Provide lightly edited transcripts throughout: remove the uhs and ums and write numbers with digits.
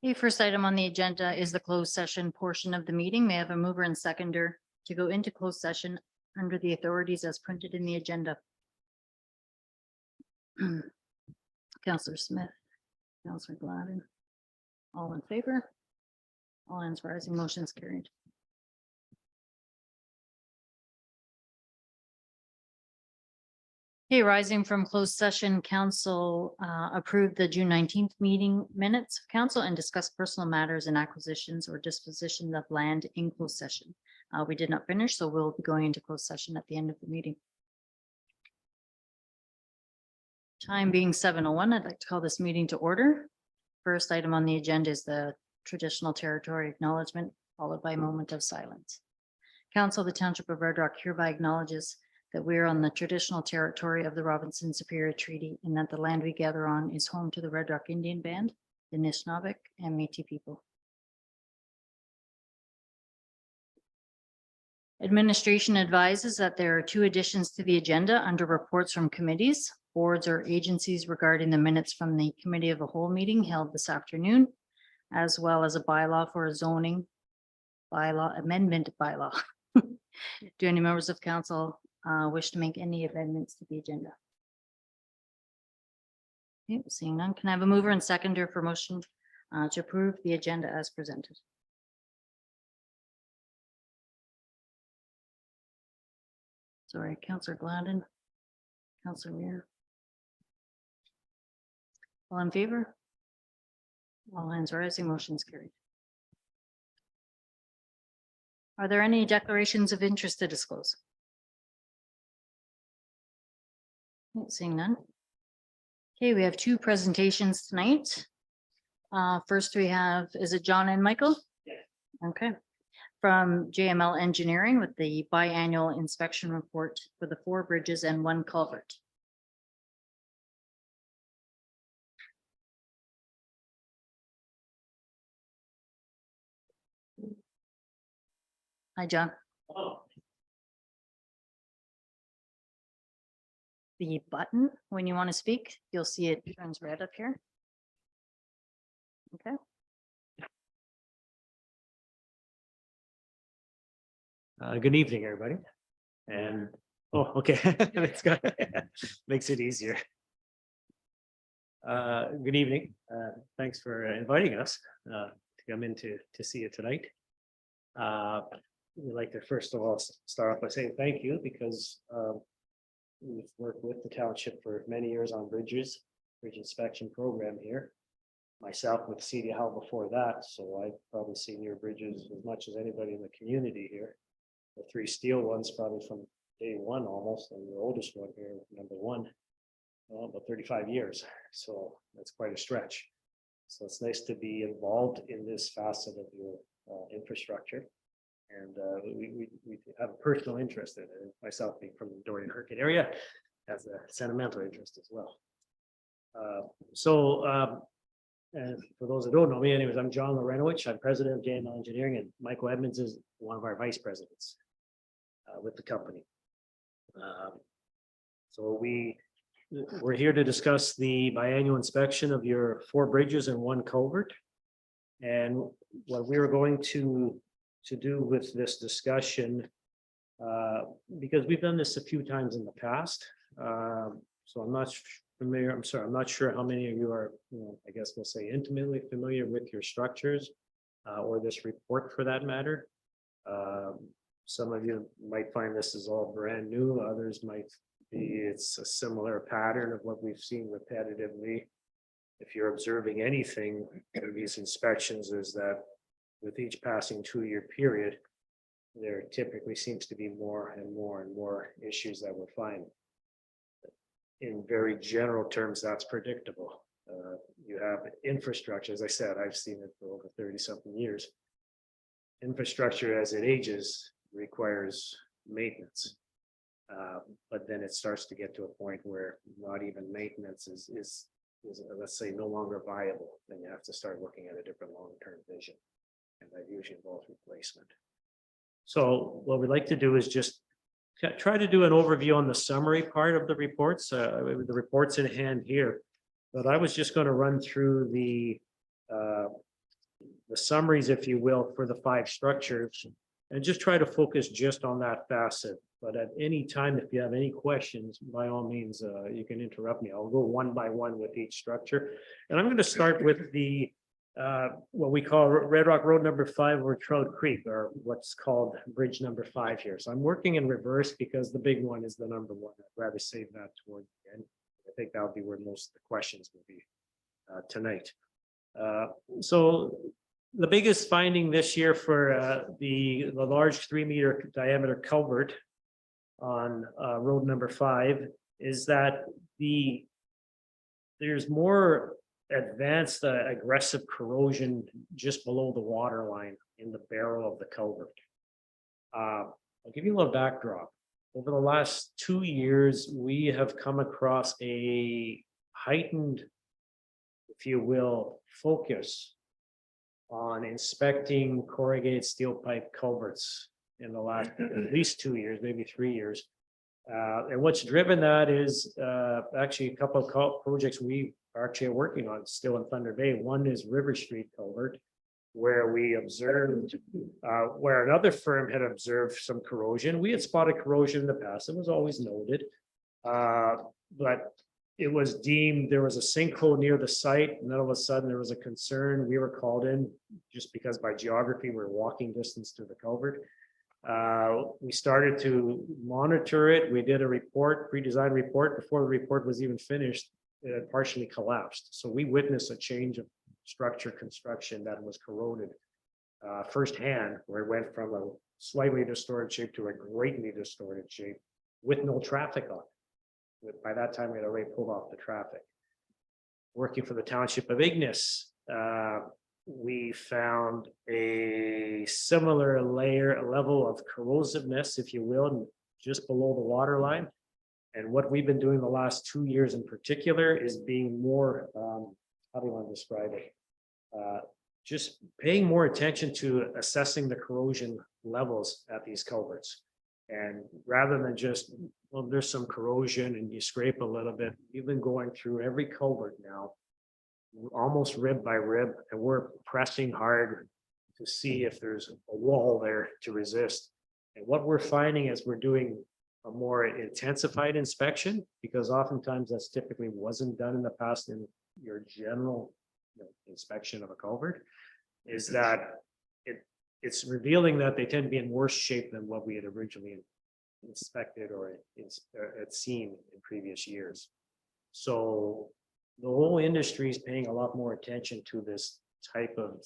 The first item on the agenda is the closed session portion of the meeting. May I have a mover and seconder to go into closed session under the authorities as printed in the agenda? Councillor Smith, Councillor Gladden, all in favor? All hands rising, motion's carried. Okay, rising from closed session, council approved the June 19th meeting minutes of council and discussed personal matters and acquisitions or disposition of land in closed session. We did not finish, so we'll be going into closed session at the end of the meeting. Time being 7:01, I'd like to call this meeting to order. First item on the agenda is the traditional territory acknowledgement, followed by a moment of silence. Council of the Township of Red Rock hereby acknowledges that we are on the traditional territory of the Robinson Superior Treaty and that the land we gather on is home to the Red Rock Indian Band, the Nishnawbek, and Métis people. Administration advises that there are 2 additions to the agenda under reports from committees, boards, or agencies regarding the minutes from the Committee of the Whole meeting held this afternoon, as well as a bylaw for a zoning bylaw amendment bylaw. Do any members of council wish to make any amendments to the agenda? Okay, seeing none, can I have a mover and seconder for motion to approve the agenda as presented? Sorry, Councillor Gladden, Councillor Muir. All in favor? All hands rising, motion's carried. Are there any declarations of interest to disclose? Seeing none. Okay, we have 2 presentations tonight. First we have, is it John and Michael? Yes. Okay. From JML Engineering with the biannual inspection report for the 4 bridges and 1 culvert. Hi, John. Oh, The button, when you want to speak, you'll see it turns red up here. Okay. good evening, everybody. And, oh, okay, it's got, makes it easier. Good evening. Thanks for inviting us to come in to see you tonight. We'd like to first of all start off by saying thank you because we've worked with the township for many years on bridge inspection program here. Myself with CD Howe before that, so I've probably seen your bridges as much as anybody in the community here. The 3 steel ones probably from day 1 almost, and the oldest one here, number 1, about 35 years. So that's quite a stretch. So it's nice to be involved in this facet of your infrastructure. And we have a personal interest in it, myself being from the Dorian Herkett area, has a sentimental interest as well. And for those that don't know me, anyways, I'm John Lorenowich. I'm president of JML Engineering, and Michael Edmonds is one of our vice presidents with the company. So we're here to discuss the biannual inspection of your 4 bridges and 1 culvert. And what we were going to do with this discussion, because we've done this a few times in the past. So I'm not familiar, I'm not sure how many of you are, I guess we'll say intimately familiar with your structures or this report for that matter. Some of you might find this is all brand new, others might be, it's a similar pattern of what we've seen repetitively. If you're observing anything in these inspections, is that with each passing 2-year period, there typically seems to be more and more and more issues that we're finding. In very general terms, that's predictable. You have infrastructure, as I said, I've seen it for over 30-something years. Infrastructure as it ages requires maintenance. But then it starts to get to a point where not even maintenance is let's say no longer viable. Then you have to start looking at a different long-term vision. And that usually involves replacement. So what we'd like to do is just try to do an overview on the summary part of the reports. The reports in hand here, but I was just going to run through the the summaries, if you will, for the 5 structures and just try to focus just on that facet. But at any time, if you have any questions, by all means, you can interrupt me. I'll go one by one with each structure. And I'm going to start with the what we call Red Rock Road number 5 or Trout Creek, or what's called bridge number 5 here. So I'm working in reverse because the big one is the number 1. I'd rather save that toward the end. I think that'll be where most of the questions will be tonight. So the biggest finding this year for the large 3-meter diameter culvert on road number 5 is that there's more advanced aggressive corrosion just below the water line in the barrel of the culvert. I'll give you a little backdrop. Over the last 2 years, we have come across a heightened, if you will, focus on inspecting corrugated steel pipe culverts in the last at least 2 years, maybe 3 years. And what's driven that is actually a couple of projects we are actually working on still in Thunder Bay. One is River Street Culvert, where we observed, where another firm had observed some corrosion. We had spotted corrosion in the past. It was always noted. But it was deemed there was a sinkhole near the site, and then all of a sudden there was a concern. We were called in just because by geography we're walking distance to the culvert. We started to monitor it. We did a report, pre-design report. Before the report was even finished, it had partially collapsed. So we witnessed a change of structure construction that was corroded firsthand, where it went from a slightly distorted shape to a greatly distorted shape with no traffic on it. By that time, we had already pulled off the traffic. Working for the Township of Ignis, we found a similar level of corrosiveness, if you will, just below the water line. And what we've been doing the last 2 years in particular is being more, how do you want to describe it? Just paying more attention to assessing the corrosion levels at these culverts. And rather than just, well, there's some corrosion and you scrape a little bit, we've been going through every culvert now, almost rib by rib, and we're pressing hard to see if there's a wall there to resist. And what we're finding is we're doing a more intensified inspection, because oftentimes that's typically wasn't done in the past in your general inspection of a culvert, is that it's revealing that they tend to be in worse shape than what we had originally inspected or had seen in previous years. So the whole industry is paying a lot more attention to this type of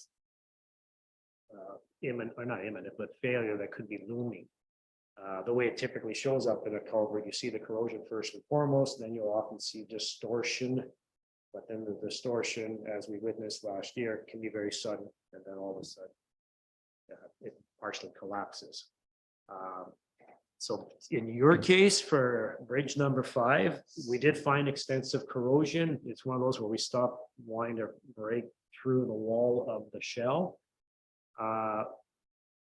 imminent, or not imminent, but failure that could be looming. The way it typically shows up in a culvert, you see the corrosion first and foremost, then you'll often see distortion. But then the distortion, as we witnessed last year, can be very sudden, and then all of a sudden it partially collapses. So in your case, for bridge number 5, we did find extensive corrosion. It's one of those where we stopped wanting to break through the wall of the shell.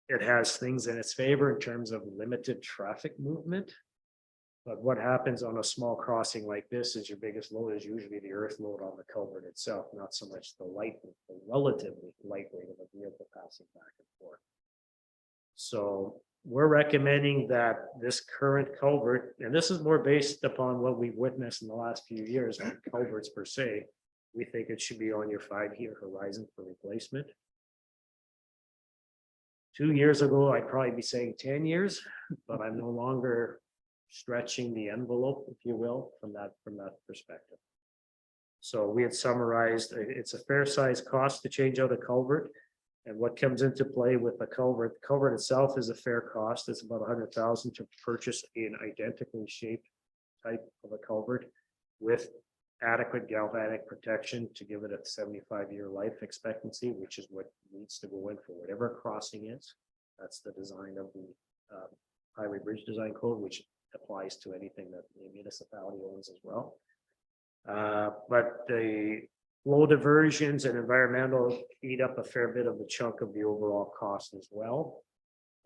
It has things in its favor in terms of limited traffic movement. But what happens on a small crossing like this is your biggest load is usually the earth load on the culvert itself, not so much the relatively lightweight of a vehicle passing back and forth. So we're recommending that this current culvert, and this is more based upon what we've witnessed in the last few years on culverts per se, we think it should be on your 5-year horizon for replacement. 2 years ago, I'd probably be saying 10 years, but I'm no longer stretching the envelope, if you will, from that perspective. So we had summarized, it's a fair size cost to change out a culvert. And what comes into play with the culvert itself is a fair cost. It's about $100,000 to purchase an identically shaped type of a culvert with adequate galvanic protection to give it a 75-year life expectancy, which is what needs to go in for whatever crossing is. That's the design of the Highway Bridge Design Code, which applies to anything that the municipality owns as well. But the flow diversions and environmental eat up a fair bit of the chunk of the overall cost as well.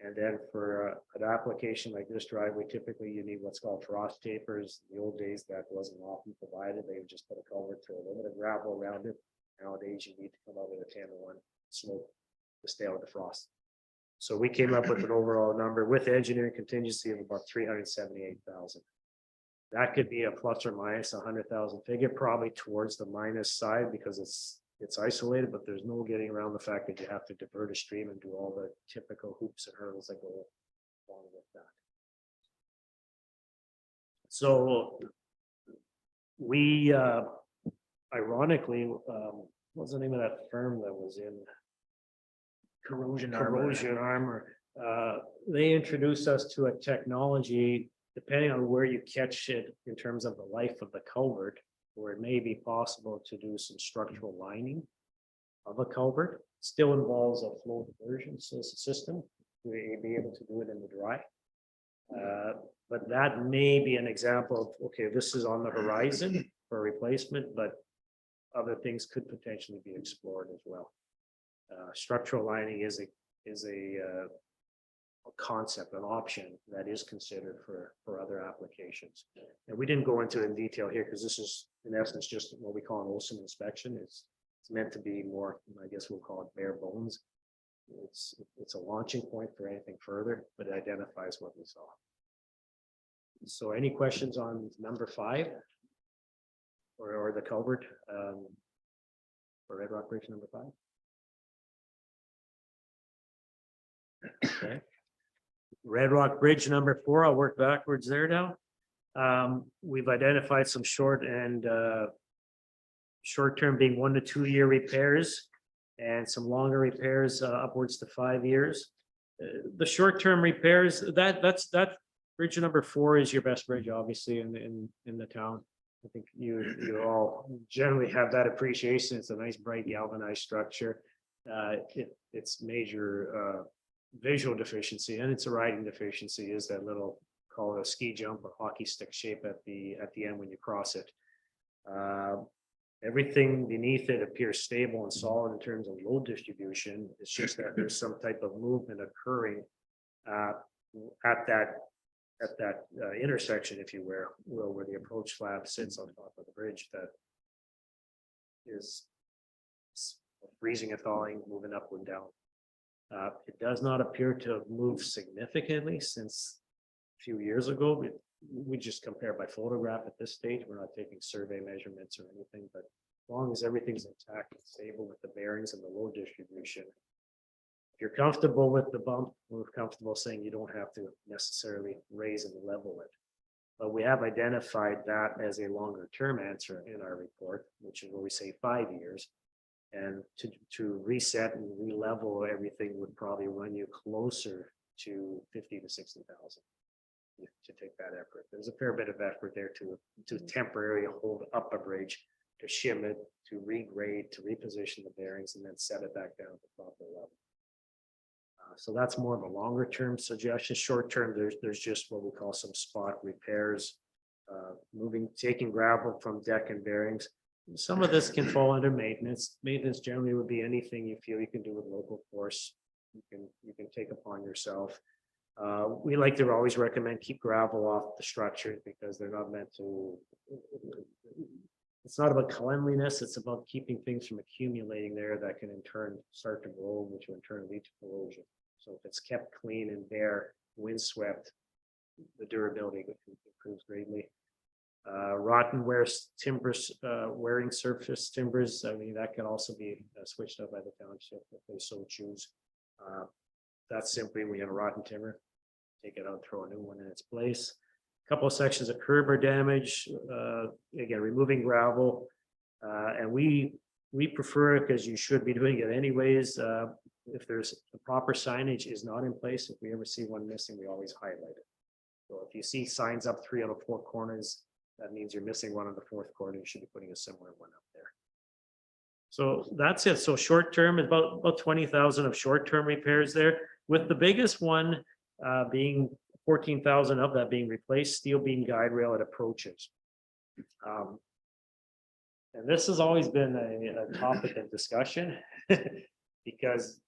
And then for an application like this driveway, typically you need what's called frost tapers. In the old days, that wasn't often provided. They would just put a culvert through a little bit of gravel around it Nowadays, you need to come out with a 10-1 slope to stay out of the frost. So we came up with an overall number with engineering contingency of about 378,000. That could be a plus or minus 100,000 figure, probably towards the minus side because it's isolated, but there's no getting around the fact that you have to divert a stream and do all the typical hoops and hurdles that go along with that. So we ironically, what's the name of that firm that was in Corrosion Armor? They introduced us to a technology, depending on where you catch it in terms of the life of the culvert, where it may be possible to do some structural lining of a culvert. Still involves a flow diversion system. We may be able to do it in the dry. But that may be an example of, okay, this is on the horizon for replacement, but other things could potentially be explored as well. Structural lining is a concept, an option that is considered for other applications. And we didn't go into it in detail here because this is in essence just what we call an OSIM inspection. It's meant to be more, I guess we'll call it bare bones. It's a launching point for anything further, but it identifies what we saw. So any questions on number 5 or the culvert for Red Rock Bridge number 5? Okay. Red Rock Bridge number 4, I'll work backwards there now. We've identified some short-term being 1 to 2 year repairs and some longer repairs upwards to 5 years. The short-term repairs, that's bridge number 4 is your best bridge, obviously, in the town. I think you all generally have that appreciation. It's a nice, bright galvanized structure. Its major visual deficiency, and it's a riding deficiency, is that little, call it a ski jump or hockey stick shape at the end when you cross it. Everything beneath it appears stable and solid in terms of load distribution. It's just that there's some type of movement occurring at that intersection, if you will, where the approach slab sits on top of the bridge, that is freezing and thawing, moving up and down. It does not appear to have moved significantly since a few years ago. We just compare by photograph at this stage. We're not taking survey measurements or anything, but as long as everything's intact and stable with the bearings and the load distribution, if you're comfortable with the bump, we're comfortable saying you don't have to necessarily raise and level it. But we have identified that as a longer term answer in our report, which is where we say 5 years. And to reset and re-level everything would probably run you closer to 50 to 60,000 to take that effort. There's a fair bit of effort there to temporarily hold up a bridge, to shim it, to regrade, to reposition the bearings, and then set it back down at the proper level. So that's more of a longer term suggestion. Short term, there's just what we call some spot repairs, taking gravel from deck and bearings. Some of this can fall under maintenance. Maintenance generally would be anything you feel you can do with local force. You can take upon yourself. We like to always recommend keep gravel off the structure because they're not meant to. It's not about cleanliness. It's about keeping things from accumulating there that can in turn start to grow, which will in turn lead to corrosion. So if it's kept clean and bare, windswept, the durability improves greatly. Rotten timbers, wearing surface timbers. I mean, that can also be switched out by the township if they so choose. That's simply, we have a rotten timber, take it out, throw a new one in its place. A couple of sections of curb are damaged. Again, removing gravel, and we prefer it because you should be doing it anyways. If there's the proper signage is not in place, if we ever see one missing, we always highlight it. So if you see signs up 3 out of 4 corners, that means you're missing one on the 4th corner. You should be putting a similar one up there. So that's it. So short term, about 20,000 of short term repairs there, with the biggest one being 14,000 of that being replaced steel beam guide rail at approaches. And this has always been a topic of discussion because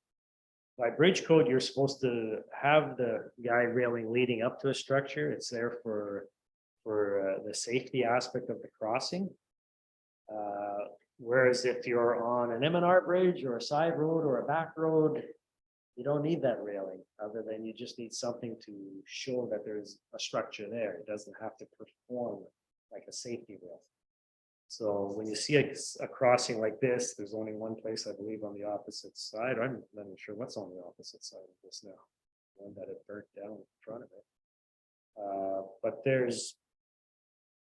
by bridge code, you're supposed to have the guide railing leading up to a structure. It's there for the safety aspect of the crossing. Whereas if you're on an M&R bridge or a side road or a back road, you don't need that railing, other than you just need something to show that there's a structure there. It doesn't have to perform like a safety rail. So when you see a crossing like this, there's only one place, I believe, on the opposite side. I'm not even sure what's on the opposite side of this now. One that had burnt down in front of it. But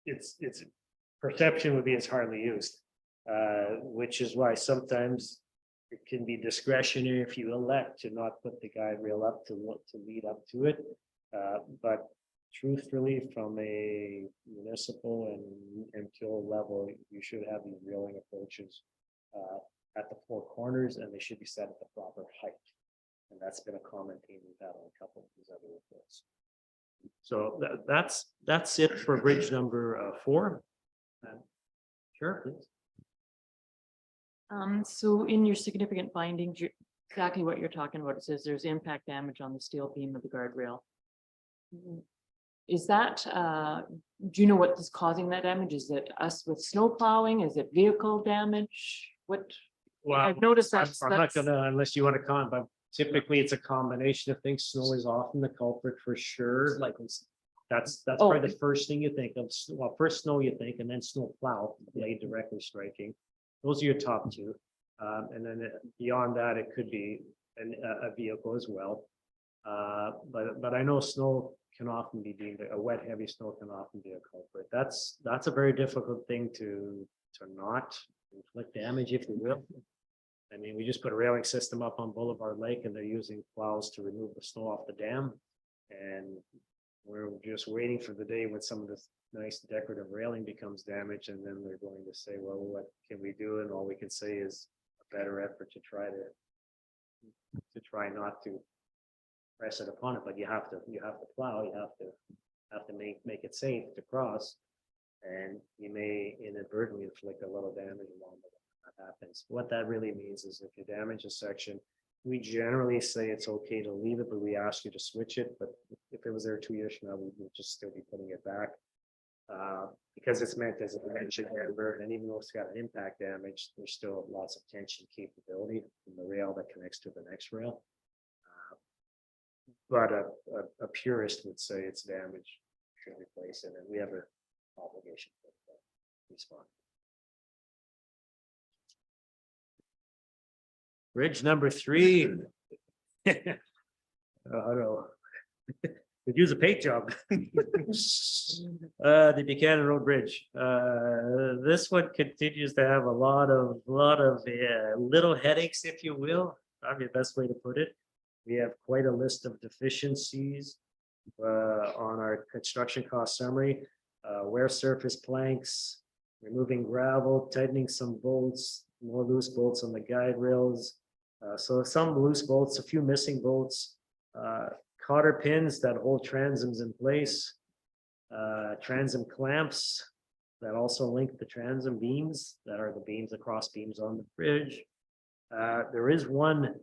it's perception would be it's hardly used, which is why sometimes it can be discretionary if you elect to not put the guide rail up to lead up to it. But truthfully, from a municipal and MTO level, you should have these railing approaches at the four corners, and they should be set at the proper height. And that's been a common theme we've had on a couple of these other reports. So that's it for bridge number 4. Sure, please. So in your significant findings, exactly what you're talking about, it says there's impact damage on the steel beam of the guardrail. Is that, do you know what is causing that damage? Is it us with snow plowing? Is it vehicle damage? What? Well, I've noticed I'm that's. not gonna, unless you want to comment, but typically it's a combination of things. Snow is often the culprit for sure. Like that's Oh. probably the first thing you think of. Well, first snow you think, and then snow plow, blade directly striking. Those are your top two. And then beyond that, it could be a vehicle as well. But I know snow can often be deemed, a wet, heavy snow can often be a culprit. That's a very difficult thing to not inflict damage, if you will. I mean, we just put a railing system up on Boulevard Lake, and they're using plows to remove the snow off the dam. And we're just waiting for the day when some of this nice decorative railing becomes damaged, and then they're going to say, well, what can we do? And all we can say is a better effort to try not to press it upon it. But you have to plow, you have to make it safe to cross, and you may inadvertently inflict a little damage along the way. That happens. What that really means is if you damage a section, we generally say it's okay to leave it, but we ask you to switch it. But if it was there 2 years from now, we would just still be putting it back. Because it's meant as a prevention member, and even though it's got an impact damage, there's still lots of tension capability in the rail that connects to the next rail. But a purist would say it's damaged, should replace it, and we have an obligation to respond. Bridge number 3. I don't know. Could use a paint job. The Buchanan Road Bridge. This one continues to have a lot of little headaches, if you will. Probably the best way to put it. We have quite a list of deficiencies on our construction cost summary. Wear surface planks, removing gravel, tightening some bolts, more loose bolts on the guide rails. So some loose bolts, a few missing bolts, cotter pins that hold transoms in place, transom clamps that also link the transom beams that are the beams, the cross beams on the bridge. There is one,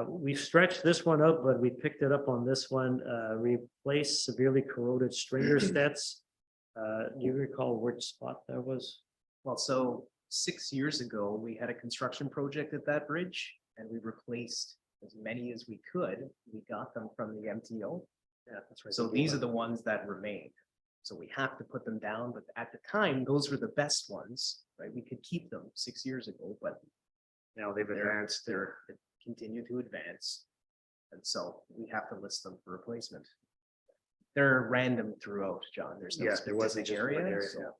we stretched this one up, but we picked it up on this one, replace severely corroded stringer sets. Do you recall which spot that was? Well, so 6 years ago, we had a construction project at that bridge, and we replaced as many as we could. We got them from the MTO. Yeah, that's right. So these are the ones that remain. So we have to put them down, but at the time, those were the best ones, right? We could keep them 6 years ago, but Now they've advanced. they continue to advance. And so we have to list them for replacement. They're random throughout, John. There's no Yeah, there wasn't specific just one area. area, so- yeah.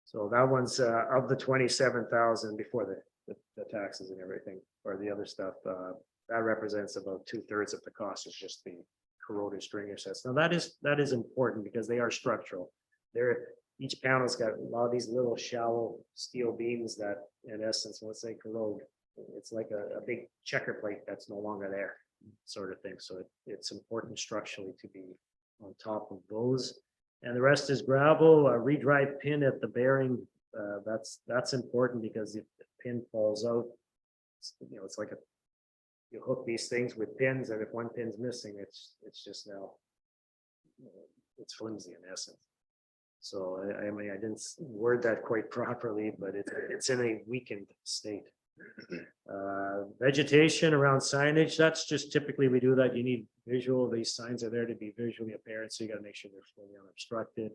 So that one's of the 27,000 before the taxes and everything, or the other stuff, that represents about 2/3 of the cost of just the corroded stringer sets. Now that is important because they are structural. Each panel's got a lot of these little shallow steel beams that in essence, let's say corrode. It's like a big checker plate that's no longer there, sort of thing. So it's important structurally to be on top of those. And the rest is gravel, a redrive pin at the bearing. That's important because if the pin falls out, it's like you hook these things with pins, and if one pin's missing, it's just now, it's flimsy in essence. So I mean, I didn't word that quite properly, but it's in a weakened state. Vegetation around signage, that's just typically we do that. You need visual, these signs are there to be visually apparent, so you gotta make sure they're fully unobstructed.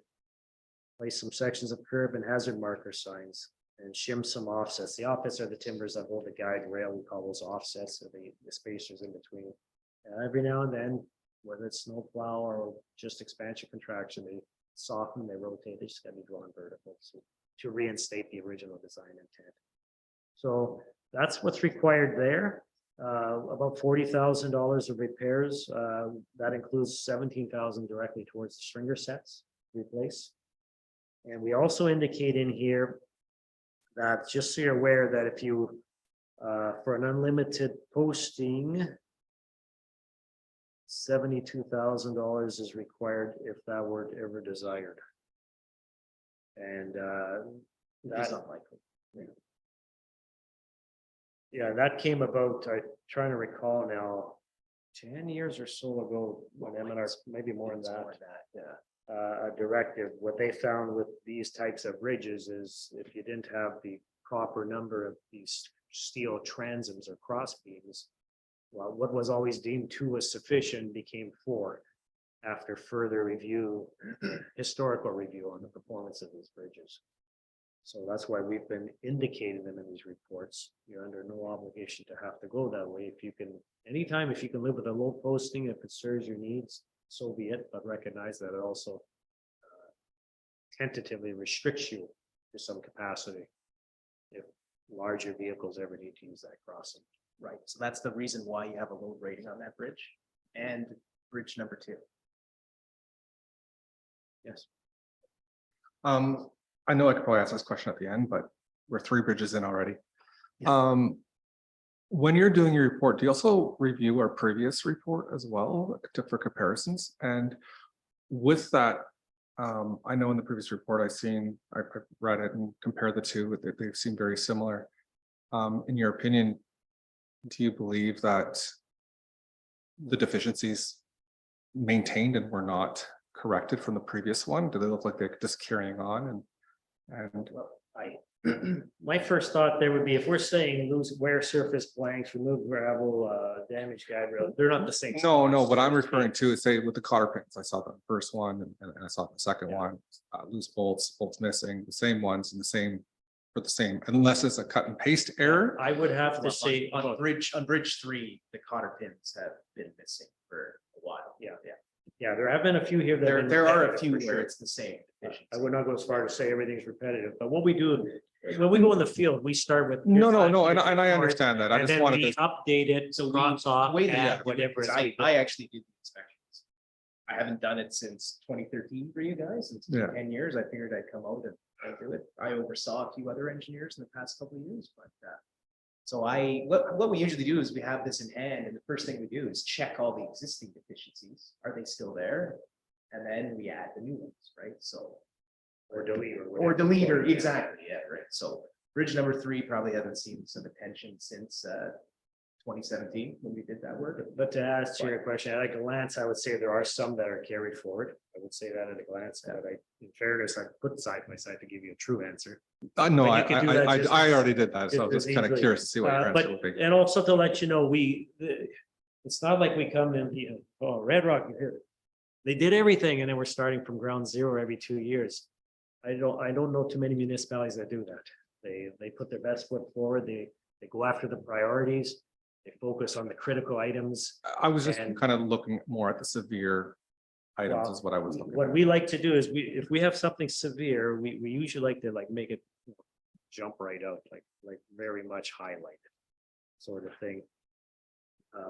Place some sections of curb and hazard marker signs and shim some offsets. The offsets are the timbers that hold the guide rail. We call those offsets, so the spacers in between. Every now and then, whether it's snow plow or just expansion contraction, they soften, they rotate, they just gotta be drawn vertical to reinstate the original design intent. So that's what's required there. About $40,000 of repairs. That includes 17,000 directly towards the stringer sets replace. And we also indicate in here that just so you're aware that if you, for an unlimited posting, $72,000 is required if that were ever desired. And that's unlikely. Yeah, that came about, I'm trying to recall now, 10 years or so ago, when M&R, maybe more than that. A directive, what they found with these types of bridges is if you didn't have the proper number of these steel transoms or cross beams, well, what was always deemed 2 was sufficient became 4 after further review, historical review on the performance of these bridges. So that's why we've been indicating them in these reports. You're under no obligation to have to go that way. If you can, anytime, if you can live with a low posting, if it serves your needs, so be it, but recognize that it also tentatively restricts you to some capacity if larger vehicles ever need to use that crossing. Right, so that's the reason why you have a load rating on that bridge and bridge number 2. Yes. I know I could probably ask this question at the end, but we're 3 bridges in already. When you're doing your report, do you also review our previous report as well for comparisons? And with that, I know in the previous report I've read it and compared the 2, they seem very similar. In your opinion, do you believe that the deficiencies maintained and were not corrected from the previous one? Do they look like they're just carrying on? And Well, my first thought there would be if we're saying lose wear surface blanks, remove gravel, damage guide rail, they're not the same. no, spots. what I'm referring to is say with the cotter pins, I saw the first one and I saw the second Yeah. one, loose bolts missing, the same ones and the same, unless it's a cut and paste error. I would have to say, On bridge 3, the cotter pins have been missing for a while. yeah, there have been a few here. that have been There are a repetitive, few for where sure. it's the same deficiency. I would not go as far to say everything's repetitive, but what we do, when we go in the field, we start with. No, here's and I report, understand that. I And just then wanted we to, update it, So cross off, the way that add I do it whatever. is is I actually do the inspections. I haven't done it since 2013 for you guys. It's been Yeah. 10 years. I figured I'd come out and do it. I oversaw a few other engineers in the past couple of years, but so what we usually do is we have this in hand, and the first thing we do is check all the existing deficiencies. Are they still there? And then we add the new ones, right? So Or delete. or delete or exactly, yeah, right. So bridge number 3 probably hasn't seen some attention since 2017 when we did that work. But to answer your question, at a glance, I would say there are some that are carried forward. I would say that at a glance, but in fairness, I put side by side to give you a true answer. no, But you can do that just I as- already did that, so I was just just kind of easily. curious to see what your answer But, would be. and also to let you know, it's not like we come in, oh, Red Rock, they did everything and then we're starting from ground zero every 2 years. I don't know too many municipalities that do that. They put their best foot forward. They go after the priorities. They focus on the critical items. I was just and- kind of looking more at the severe items Well, is what I was looking What at. we like to do is if we have something severe, we usually like to make it jump right out, like very much highlighted sort of thing.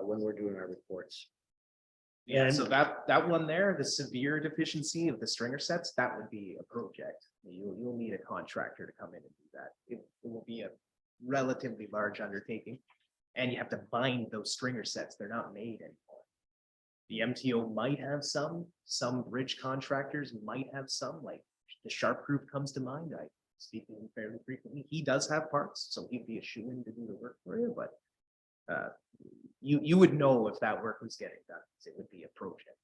When we're doing our reports. Yeah, And- so that one there, the severe deficiency of the stringer sets, that would be a project. You'll need a contractor to come in and do that. It will be a relatively large undertaking. And you have to bind those stringer sets. They're not made anymore. The MTO might have some bridge contractors might have some, like the Sharp Group comes to mind. I speak to him fairly frequently. He does have parts, so he'd be a shoo-in to do the work for you, but you would know if that work was getting done, 'cause it would be a project.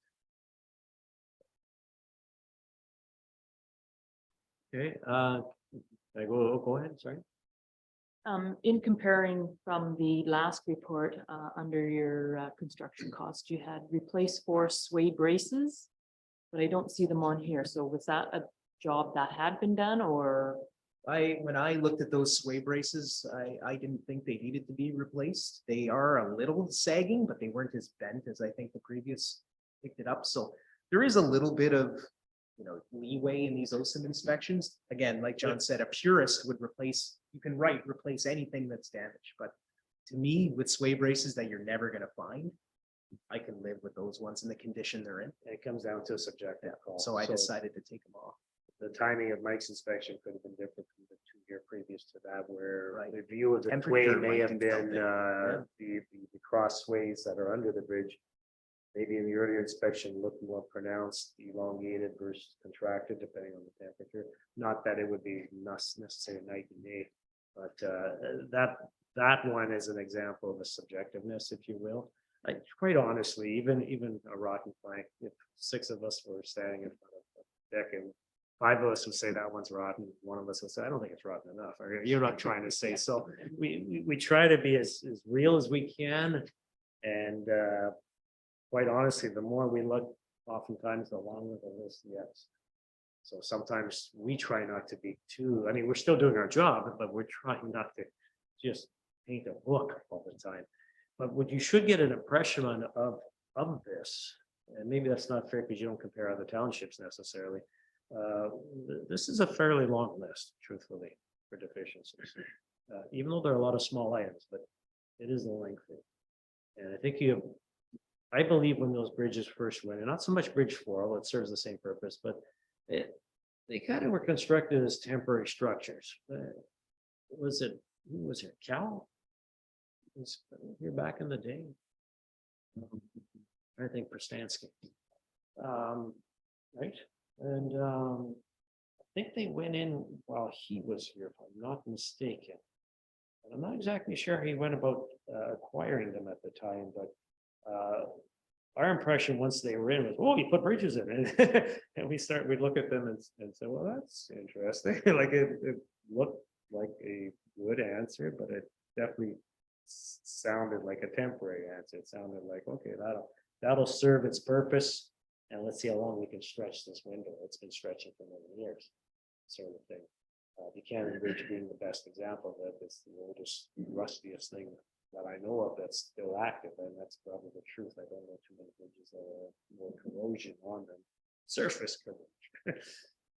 Okay, I go ahead, sorry. In comparing from the last report, under your construction cost, you had replaced 4 sway braces. But I don't see them on here. So was that a job that had been done or? When I looked at those sway braces, I didn't think they needed to be replaced. They are a little sagging, but they weren't as bent as I think the previous picked it up. So there is a little bit of, leeway in these OSIM inspections. Again, like John said, a purist would replace, you can replace anything that's damaged, but to me, with sway braces that you're never gonna find, I can live with those ones in the condition they're in. It comes down to a subjective call. So I decided to take them off. The timing of Mike's inspection could have been different from the 2 year previous to that, where Right. the view of the Temperature tway may might have have been, felt it. the crossways that are under the bridge. Maybe in the earlier inspection looked more pronounced, elongated versus contracted, depending on the temperature. Not that it would be necessarily night and day, but that one is an example of a subjectiveness, if you will. Like, quite honestly, even a rotten plank, if 6 of us were standing in front of a deck and 5 of us would say that one's rotten, 1 of us would say, I don't think it's rotten enough, or you're not trying to say. So we try to be as real as we can. And quite honestly, the more we look, oftentimes the longer the list gets. So sometimes we try not to be too, I mean, we're still doing our job, but we're trying not to just paint a book all the time. But what you should get an impression of this, and maybe that's not fair because you don't compare other townships necessarily. This is a fairly long list, truthfully, for deficiencies. Even though there are a lot of small items, but it is lengthy. And I think I believe when those bridges first went, and not so much Bridge 4, although it serves the same purpose, but they kind of were constructed as temporary structures. Who was it Cal? Was here back in the day. I think Prestansky. Right? And I think they went in while he was here, if I'm not mistaken. And I'm not exactly sure how he went about acquiring them at the time, but our impression once they were in was, oh, you put bridges in it. And we'd look at them and say, well, that's interesting. Like it looked like a good answer, but it definitely sounded like a temporary answer. It sounded like, okay, that'll serve its purpose. And let's see how long we can stretch this window. It's been stretching for many years, sort of thing. Buchanan Bridge being the best example of it. It's the oldest, rustiest thing that I know of that's still active, and that's probably the truth. I don't know too many bridges that are more corrosion on them, surface corrosion.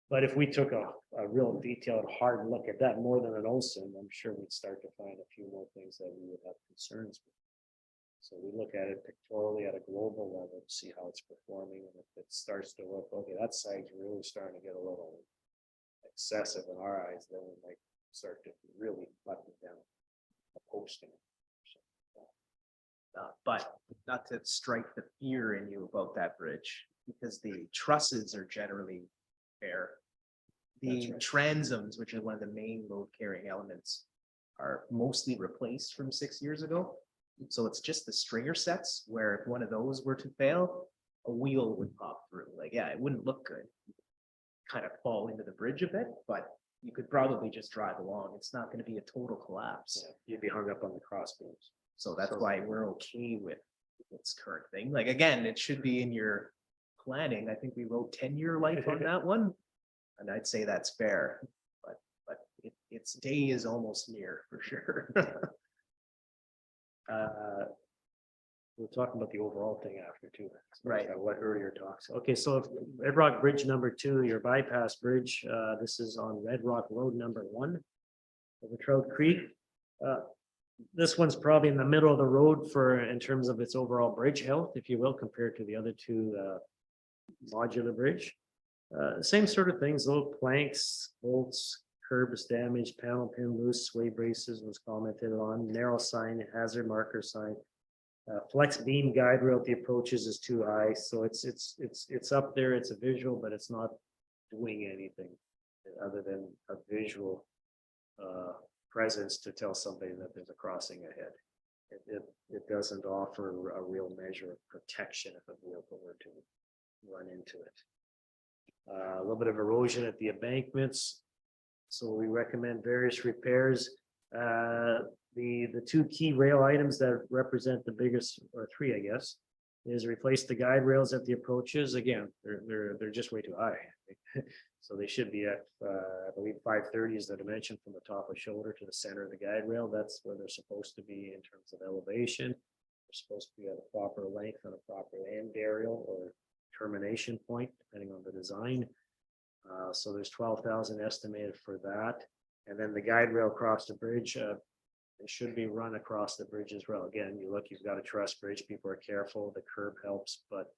But if we took a real detailed, hard look at that more than an OSIM, I'm sure we'd start to find a few more things that we would have concerns with. So we look at it pictorially at a global level to see how it's performing, and if it starts to look, okay, that site's really starting to get a little excessive in our eyes, then we might start to really button down a posting. But not to strike the fear in you about that bridge, because the trusses are generally fair. The That's right. transoms, which are one of the main load carrying elements, are mostly replaced from 6 years ago. So it's just the stringer sets where if one of those were to fail, a wheel would pop through. Like, yeah, it wouldn't look good. Kind of fall into the bridge a bit, but you could probably just drive along. It's not going to be a total collapse. Yeah, you'd be hung up on the crossbeams. So that's why we're okay with its current thing. Like, again, it should be in your planning. I think we wrote 10-year life on that one. And I'd say that's fair, but its day is almost near for sure. We'll talk about the overall thing after too. Right. What earlier talks. Okay, so if Red Rock Bridge number 2, your bypass bridge, this is on Red Rock Road number 1 over Trout Creek. This one's probably in the middle of the road in terms of its overall bridge health, if you will, compared to the other 2 modular bridge. Same sort of things, little planks, bolts, curbs damaged, panel pin loose, sway braces was commented on, narrow sign, hazard marker sign. Flex beam guide rail at the approaches is too high, so it's up there. It's a visual, but it's not doing anything other than a visual presence to tell somebody that there's a crossing ahead. It doesn't offer a real measure of protection if a vehicle were to run into it. A little bit of erosion at the embankments. So we recommend various repairs. The two key rail items that represent the biggest, or three, I guess, is replace the guide rails at the approaches. Again, they're just way too high. So they should be at, I believe 530 is the dimension from the top of shoulder to the center of the guide rail. That's where they're supposed to be in terms of elevation. They're supposed to be at a proper length and a proper end aerial or termination point, depending on the design. So there's 12,000 estimated for that. And then the guide rail across the bridge, it should be run across the bridge as well. Again, you look, you've got a truss bridge, people are careful, the curb helps, but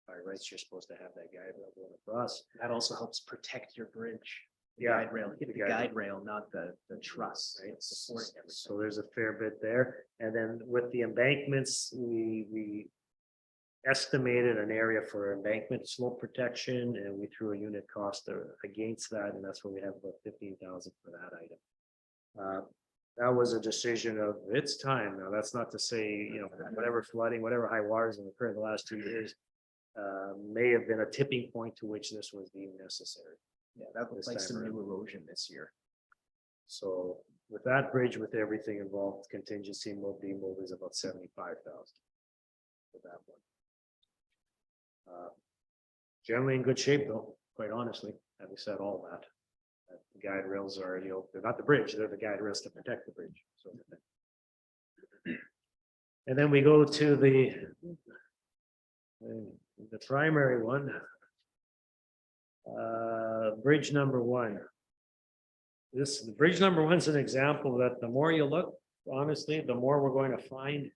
by rights, you're supposed to have that guide rail going across. That also helps protect your bridge. The Yeah, guide rail, hit the guide rail, not the truss, right? Supporting everything. So there's a fair bit there. And then with the embankments, we estimated an area for embankment slope protection, and we threw a unit cost against that, and that's where we have about 15,000 for that item. That was a decision of its time. Now, that's not to say, you know, whatever flooding, whatever high waters have occurred in the last 2 years may have been a tipping point to which this was deemed necessary. Yeah, that looks like This some time new erosion this year. So with that bridge, with everything involved, contingency move, demove is about 75,000 for that one. Generally in good shape though, quite honestly, having said all that. The guide rails are, you know, they're not the bridge, they're the guide rails to protect the bridge. So. And then we go to the primary one. Bridge number one. The bridge number one is an example that the more you look, honestly, the more we're going to find.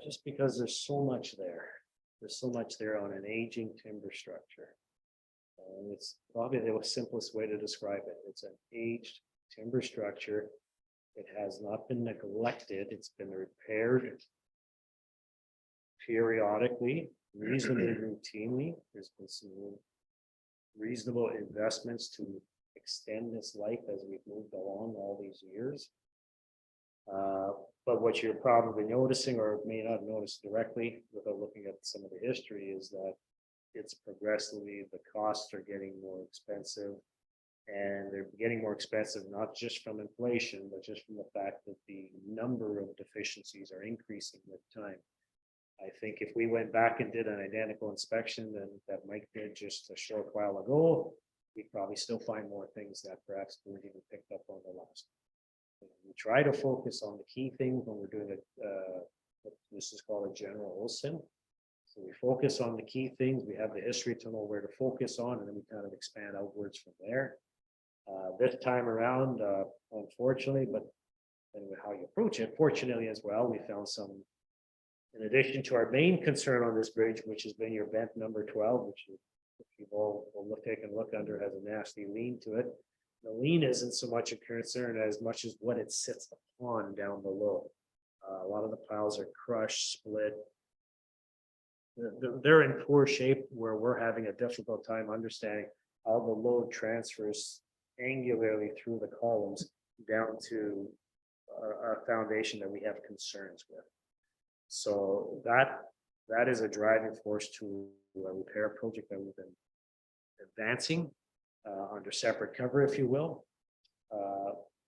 Just because there's so much there. There's so much there on an aging timber structure. It's probably the simplest way to describe it. It's an aged timber structure. It has not been neglected. It's been repaired periodically, reasonably routinely. There's been some reasonable investments to extend this life as we've moved along all these years. But what you're probably noticing, or may not notice directly without looking at some of the history, is that it's progressively, the costs are getting more expensive. And they're getting more expensive, not just from inflation, but just from the fact that the number of deficiencies are increasing with time. I think if we went back and did an identical inspection then that Mike did just a short while ago, we'd probably still find more things that perhaps weren't even picked up on the last. We try to focus on the key things when we're doing it. This is called a general OSIM. So we focus on the key things. We have the history to know where to focus on, and then we kind of expand outwards from there. This time around, unfortunately, but anyway, how you approach it, fortunately as well, we found some, in addition to our main concern on this bridge, which has been your bent number 12, which if you've all taken a look under, has a nasty lean to it. The lean isn't so much a concern as much as what it sits upon down below. A lot of the piles are crushed, split. They're in poor shape where we're having a difficult time understanding how the load transfers angularly through the columns down to our foundation that we have concerns with. So that is a driving force to a repair project that we've been advancing under separate cover, if you will.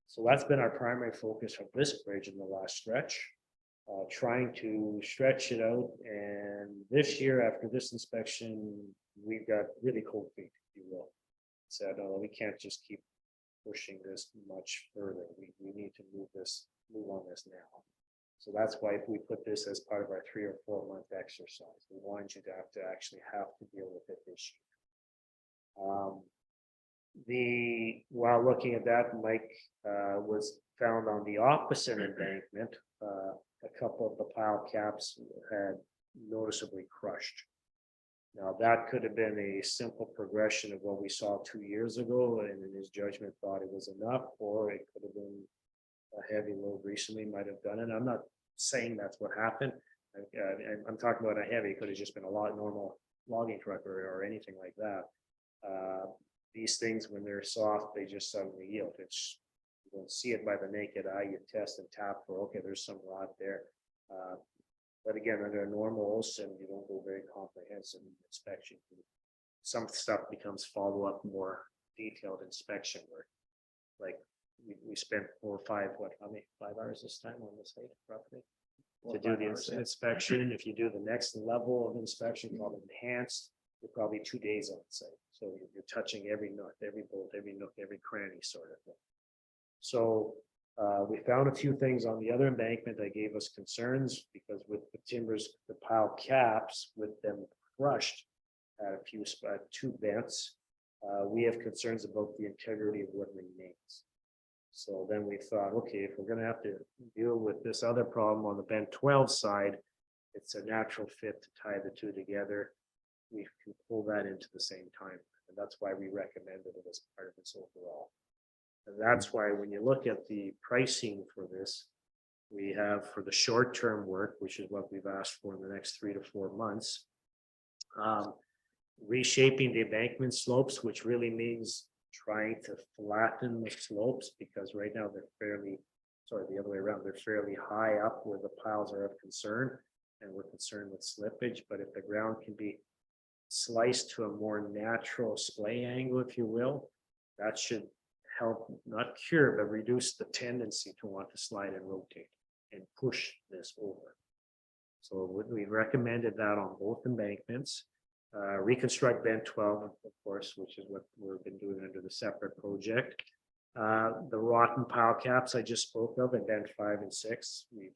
So that's been our primary focus of this bridge in the last stretch, trying to stretch it out. And this year, after this inspection, we've got really cold feet, if you will. Said, we can't just keep pushing this much further. We need to move on this now. So that's why we put this as part of our 3 or 4 month exercise. We want you to actually have to deal with it this year. While looking at that, Mike was found on the opposite embankment. A couple of the pile caps had noticeably crushed. Now that could have been a simple progression of what we saw 2 years ago, and in his judgment thought it was enough, or it could have been a heavy load recently might have done it. I'm not saying that's what happened. I'm talking about a heavy, could have just been a lot normal logging truck or anything like that. These things, when they're soft, they just suddenly yield. You don't see it by the naked eye. You test and tap for, okay, there's some rot there. But again, under a normal OSIM, you don't go very comprehensive inspection. You some stuff becomes follow-up, more detailed inspection work. Like, we spent 4 or 5, how many, 5 hours this time on the site roughly? To do the inspection. If you do the next level of inspection, called enhanced, you're probably 2 days on site. So you're touching every nut, every bolt, every nook, every cranny sort of thing. So we found a few things on the other embankment that gave us concerns, because with the timbers, the pile caps, with them crushed at a few 2 vents, we have concerns about the integrity of what remains. So then we thought, okay, if we're gonna have to deal with this other problem on the bent 12 side, it's a natural fit to tie the 2 together. We can pull that into the same time, and that's why we recommended it as part of this overall. And that's why when you look at the pricing for this, we have for the short-term work, which is what we've asked for in the next 3 to 4 months. Reshaping the embankment slopes, which really means trying to flatten the slopes, because right now they're the other way around, they're fairly high up where the piles are of concern, and we're concerned with slippage. But if the ground can be sliced to a more natural splay angle, if you will, that should help not cure, but reduce the tendency to want to slide and rotate and push this over. So we recommended that on both embankments. Reconstruct bent 12, of course, which is what we've been doing under the separate project. The rotten pile caps I just spoke of at bent 5 and 6, we've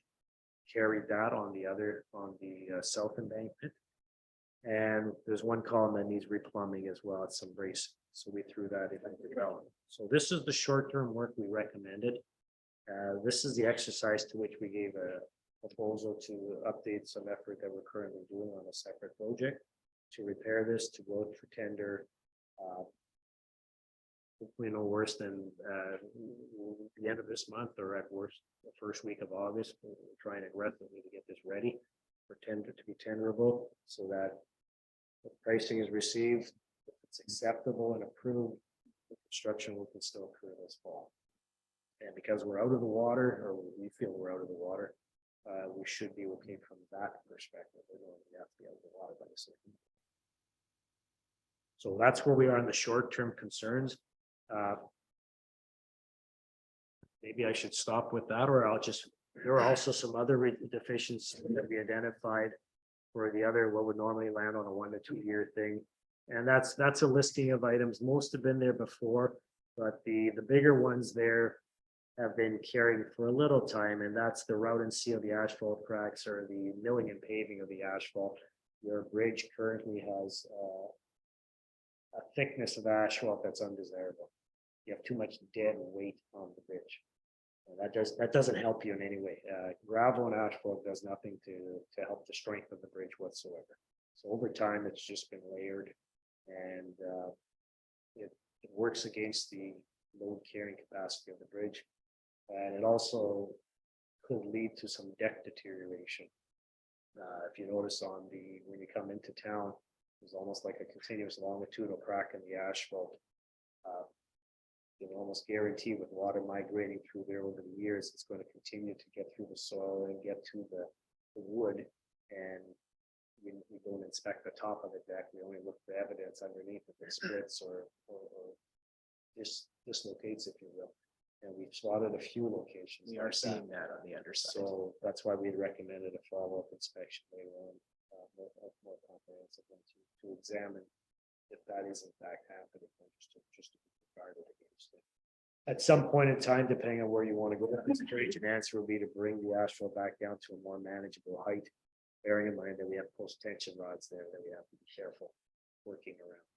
carried that on the south embankment. And there's one column that needs replumbing as well. It's some bracing. So we threw that in as well. So this is the short-term work we recommended. This is the exercise to which we gave a proposal to update some effort that we're currently doing on a separate project to repair this, to go out for tender. Hopefully no worse than the end of this month, or at worst, the first week of August. We're trying aggressively to get this ready for tender to be tenderable, so that the pricing is received, if it's acceptable and approved, the construction we can still occur this fall. And because we're out of the water, or we feel we're out of the water, we should be okay from that perspective. We don't have to be out of the water by the second. So that's where we are in the short-term concerns. Maybe I should stop with that, or there are also some other deficiencies that we identified for the other, what would normally land on a 1 to 2 year thing. And that's a listing of items. Most have been there before, but the bigger ones there have been carried for a little time, and that's the route and seal the asphalt cracks, or the milling and paving of the asphalt. Your bridge currently has a thickness of asphalt that's undesirable. You have too much dead weight on the bridge. And that doesn't help you in any way. Gravel and asphalt does nothing to help the strength of the bridge whatsoever. So over time, it's just been layered, and it works against the load carrying capacity of the bridge. And it also could lead to some deck deterioration. If you notice when you come into town, there's almost like a continuous longitudinal crack in the asphalt. You can almost guarantee with water migrating through there over the years, it's going to continue to get through the soil and get to the wood. And we don't inspect the top of the deck. We only look for evidence underneath if it splits or dislocates, if you will. And we've spotted a few locations. We are seeing that on the underside. So that's why we recommended a follow-up inspection later on, more comprehensive one to examine if that is in fact happening, just to be guarded against it. At some point in time, depending on where you want to go, the stringent answer will be to bring the asphalt back down to a more manageable height, bearing in mind that we have post-tension rods there that we have to be careful working around.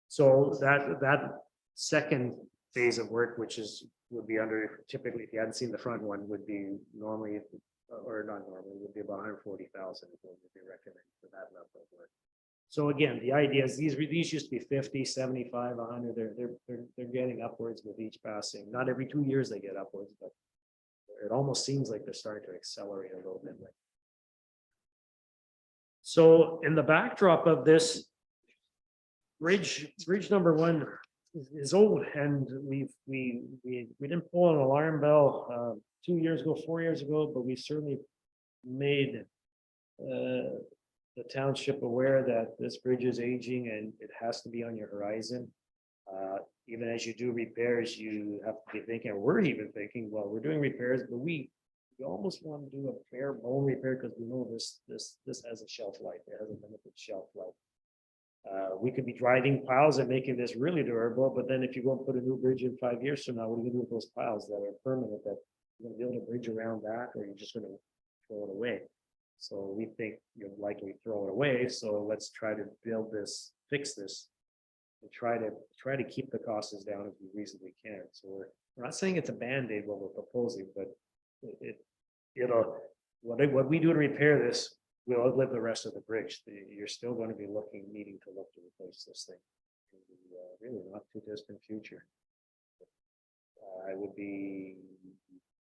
So that second phase of work, which would be under, typically, if you hadn't seen the front one, would be normally, or not normally, would be about 140,000 would be recommended for that level of work. So again, the idea is these used to be 50, 75, 100. They're getting upwards with each passing. Not every 2 years they get upwards, but it almost seems like they're starting to accelerate a little bit. So in the backdrop of this, bridge number 1 is old, and we didn't pull an alarm bell 2 years ago, 4 years ago, but we certainly made the township aware that this bridge is aging and it has to be on your horizon. Even as you do repairs, you have to be thinking, or we're even thinking, well, we're doing repairs, but we almost want to do a bare bone repair because we know this has a shelf life. It has a limited shelf life. We could be driving piles and making this really durable, but then if you go and put a new bridge in 5 years from now, what are you gonna do with those piles that are permanent, that you're gonna be able to bridge around that, or you're just gonna throw it away? So we think you'll likely throw it away, so let's try to build this, fix this, and try to keep the costs down as we reasonably can. So we're not saying it's a Band-Aid what we're proposing, but what we do to repair this will outlive the rest of the bridge. You're still going to be needing to look to replace this thing in the really not too distant future. I would be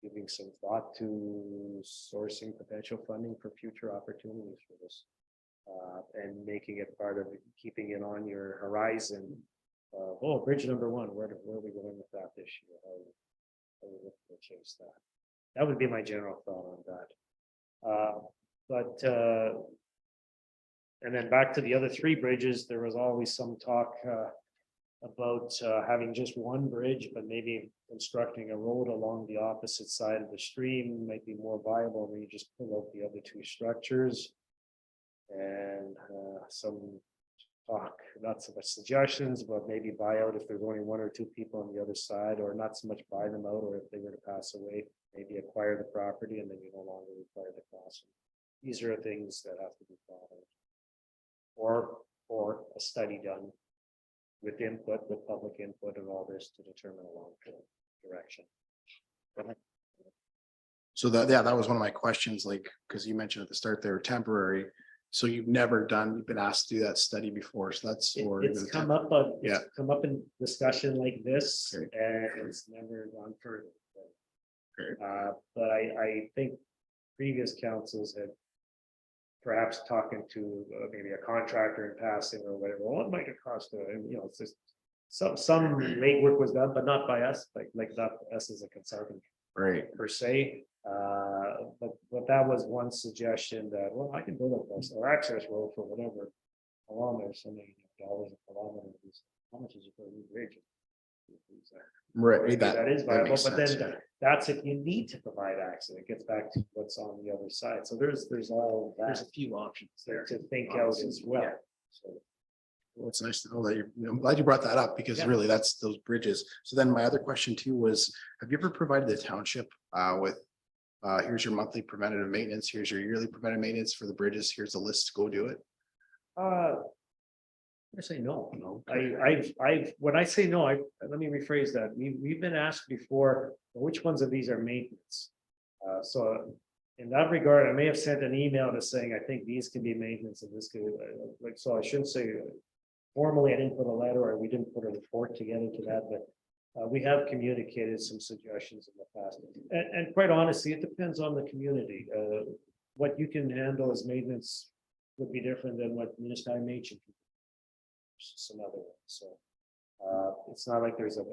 giving some thought to sourcing potential funding for future opportunities for this. And making it part of keeping it on your horizon. Bridge number one, where are we going with that this year? How are we looking to chase that? That would be my general thought on that. And then back to the other three bridges, there was always some talk about having just one bridge, but maybe constructing a road along the opposite side of the stream might be more viable when you just pull out the other two structures. And some talk, not so much suggestions, but maybe buy out if there's only one or two people on the other side, or not so much buy them out, or if they were to pass away, maybe acquire the property and then you no longer require the cost. These are things that have to be thought of. Or a study done with public input and all this to determine a long-term direction. So that was one of my questions, like, because you mentioned at the start they were temporary. So you've been asked to do that study before, so that's. It's come up, it's come up in discussion like this, Okay. and it's never gone further. Okay. But I think previous councils had perhaps talking to maybe a contractor in passing or whatever, well, it might have cost, it's just some legwork was done, but not by us, like not us as a consultant Right. per se. But that was one suggestion that, well, I can build a bus or access road for whatever along there, so many dollars a kilometer. How much is it for a new bridge? Right. Maybe that is viable, makes but then sense, yeah. that's if you need to provide access. It gets back to what's on the other side. So there's all There's a that few options there. to think out as well. Yeah. So Well, it's nice to know that I'm glad you brought that up, because Yeah. really that's those bridges. So then my other question too was, have you ever provided the township with, here's your monthly preventative maintenance, here's your yearly preventative maintenance for the bridges, here's the list, go do it? I say no. No. When I say no, let me rephrase that. We've been asked before, well, which ones of these are maintenance? So in that regard, I may have sent an email to saying, I think these can be maintenance and this could, so I shouldn't say formally, I didn't put a letter or we didn't put a report together to that, but we have communicated some suggestions in the past. And quite honestly, it depends on the community. What you can handle as maintenance would be different than what municipality can do. Some other ones, so it's not like there's a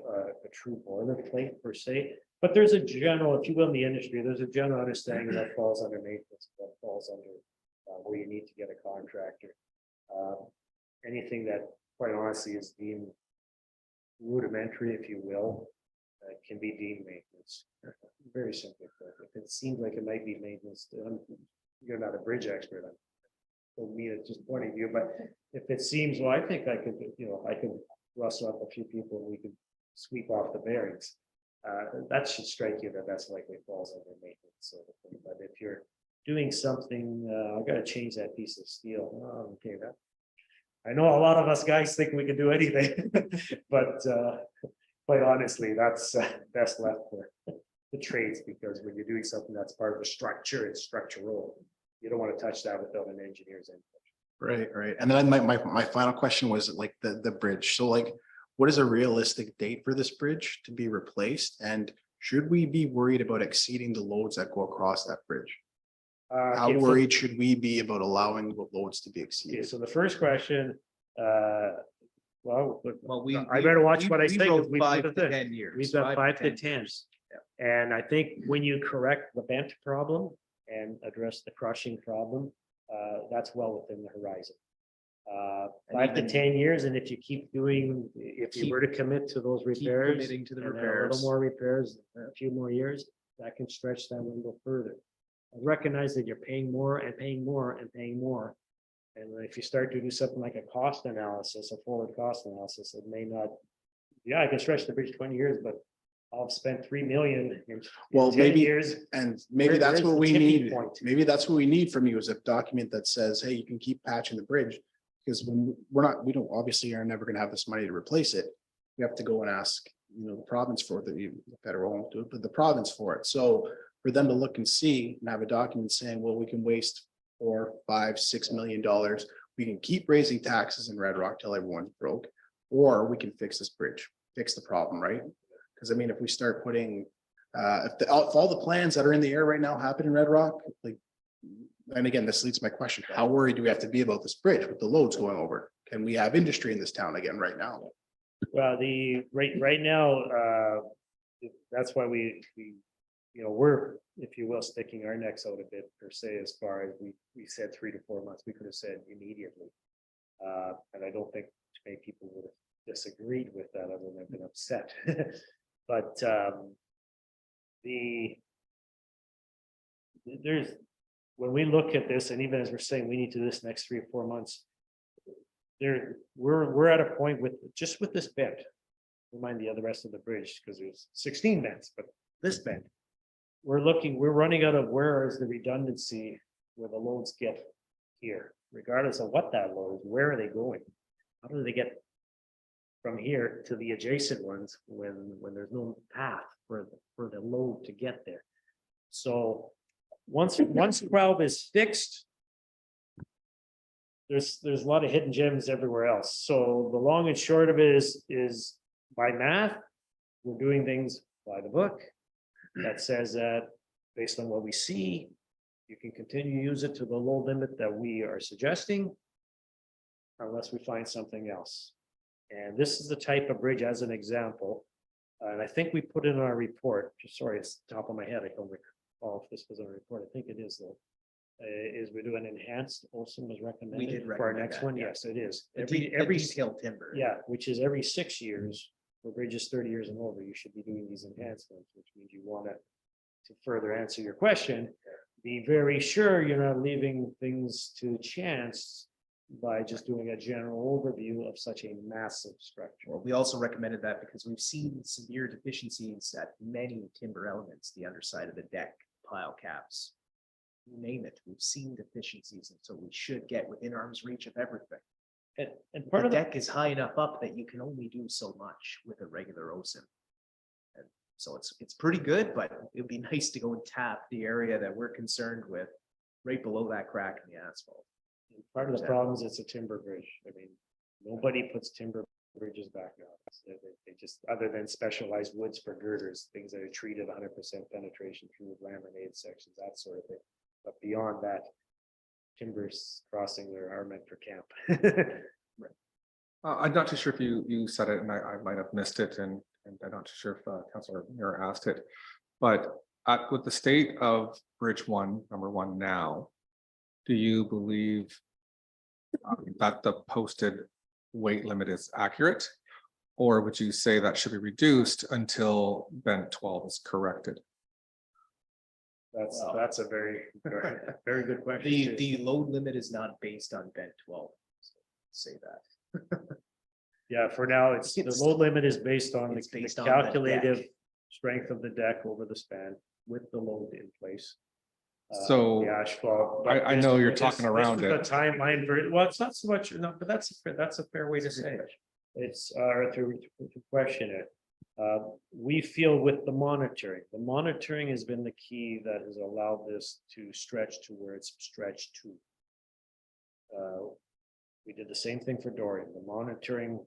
true boilerplate per se, but there's a general, if you will, in the industry, there's a general understanding that falls under maintenance, that falls under where you need to get a contractor. Anything that, quite honestly, is deemed rudimentary, if you will, can be deemed maintenance. Very simply put. If it seems like it might be maintenance, you're not a bridge expert. For me, it's just point of view, but if it seems, well, I think I could, I could rustle up a few people and we could sweep off the bearings. That should strike you that that's likely falls under maintenance. Sort of thing. But if you're doing something, I got to change that piece of steel. Oh, okay, that. I know a lot of us guys think we can do anything, but quite honestly, that's best left for the trades, because when you're doing something that's part of a structure, it's structural. You don't want to touch that without an engineer's input. Right. And then my final question was like the bridge. So like, what is a realistic date for this bridge to be replaced? And should we be worried about exceeding the loads that go across that bridge? How worried should we be about allowing the loads to be Okay, exceeded? so the first question, well, we I better watch what I say, 'cause wrote we 5 put to it 10 years. we've got 5 to 10. years. And I think when you correct the bent problem and address the crushing problem, that's well within the horizon. And 5 to even- 10 years, and if you keep doing, if you Keep- were to commit to those Keep repairs. committing to the and then repairs. A little more repairs, a few more years, that can stretch that window further. I recognize that you're paying more and paying more and paying more. And if you start to do something like a cost analysis, a forward cost analysis, it may not. Yeah, I can stretch the bridge 20 years, but I'll spend 3 million in Well, 10 maybe- years. And maybe Where- that's where's what the we tipping need. point? Maybe that's what we need from you is a document that says, hey, you can keep patching the bridge. Because when we don't, obviously are never gonna have this money to replace it. We have to go and ask, the province for it, the federal won't do it, but the province for it. So for them to look and see and have a document saying, well, we can waste $4, $5, $6 million. We can keep raising taxes in Red Rock till everyone's broke, or we can fix this bridge, fix the problem, right? Because I mean, if we start putting, if all the plans that are in the air right now happen in Red Rock, like. And again, this leads to my question, how worried do we have to be about this bridge with the loads going over? Can we have industry in this town again right now? Well, right now, that's why we, we're, if you will, sticking our necks out a bit per se, as far as we said 3 to 4 months, we could have said immediately. And I don't think too many people would have disagreed with that, other than been upset. But there's, when we look at this, and even as we're saying, we need to this next 3 or 4 months. We're at a point with, just with this bend. Remind the other rest of the bridge, because there's 16 bends, but this bend. We're running out of where is the redundancy where the loads get here, regardless of what that load is, where are they going? How do they get from here to the adjacent ones when there's no path for the load to get there? So once 12 is fixed, there's a lot of hidden gems everywhere else. So the long and short of it is by math, we're doing things by the book. That says that based on what we see, you can continue to use it to the low limit that we are suggesting, unless we find something else. And this is the type of bridge, as an example, and I think we put in our report, sorry, it's top of my head, I don't recall if this was a report, I think it is though. Is we do an enhanced, Olson was recommended did for our recommend next that, one, yeah. yes, it is. The Every detailed timber. yeah, which is every 6 years, for bridges 30 years and over, you should be doing these enhancements, which means you want to further answer your question, be very sure you're not leaving things to chance by just doing a general overview of such a massive structure. Well, we also recommended that because we've seen severe deficiencies at many timber elements, the underside of the deck, pile caps. You name it, we've seen deficiencies, and so we should get within arm's reach of everything. And part The of the deck is high enough up that you can only do so much with a regular OSIM. And so it's pretty good, but it'd be nice to go and tap the area that we're concerned with, right below that crack in the asphalt. Part of the problem is it's a timber bridge. I mean, nobody puts timber bridges back on. They just, other than specialized woods for girders, things that are treated 100% penetration through laminated sections, that sort of thing. But beyond that, timbers crossing there are meant for camp. I'm not too sure if you said it and I might have missed it and I'm not too sure if Councillor Muir asked it. But with the state of Bridge number one now, do you believe that the posted weight limit is accurate? Or would you say that should be reduced until bend 12 is corrected? That's a very good question. The load limit is not based on bent 12. So say that. Yeah, for now, the load limit is based on It's the based on the calculated deck. strength of the deck over the span with the load in place. So, The asphalt. I This- know you're this- talking this around is it. The timeline for, well, it's not so much, no, but that's a fair way to say it. It's to question it. We feel with the monitoring has been the key that has allowed this to stretch to where it's stretched to. We did the same thing for Dorian. The monitoring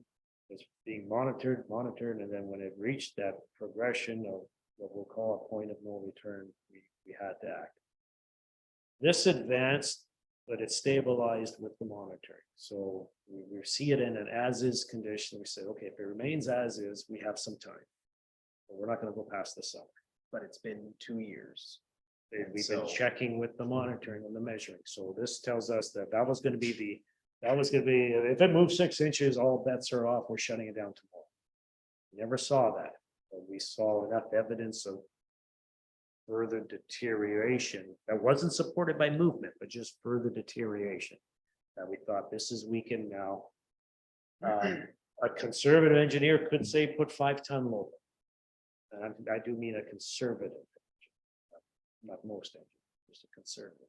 was being monitored, and then when it reached that progression of what we'll call a point of no return, we had to act. This advanced, but it stabilized with the monitoring. So we see it in an as-is condition. We said, okay, if it remains as is, we have some time. But we're not going to go past the summer. But it's been 2 years. We've been So- checking with the monitoring and the measuring, so this tells us that that was gonna be if it moves 6 inches, all bets are off, we're shutting it down tomorrow. Never saw that, but we saw enough evidence of further deterioration that wasn't supported by movement, but just further deterioration. That we thought this is weakened now. A conservative engineer could say put 5-ton load. And I do mean a conservative. Not most engineers, just a conservative.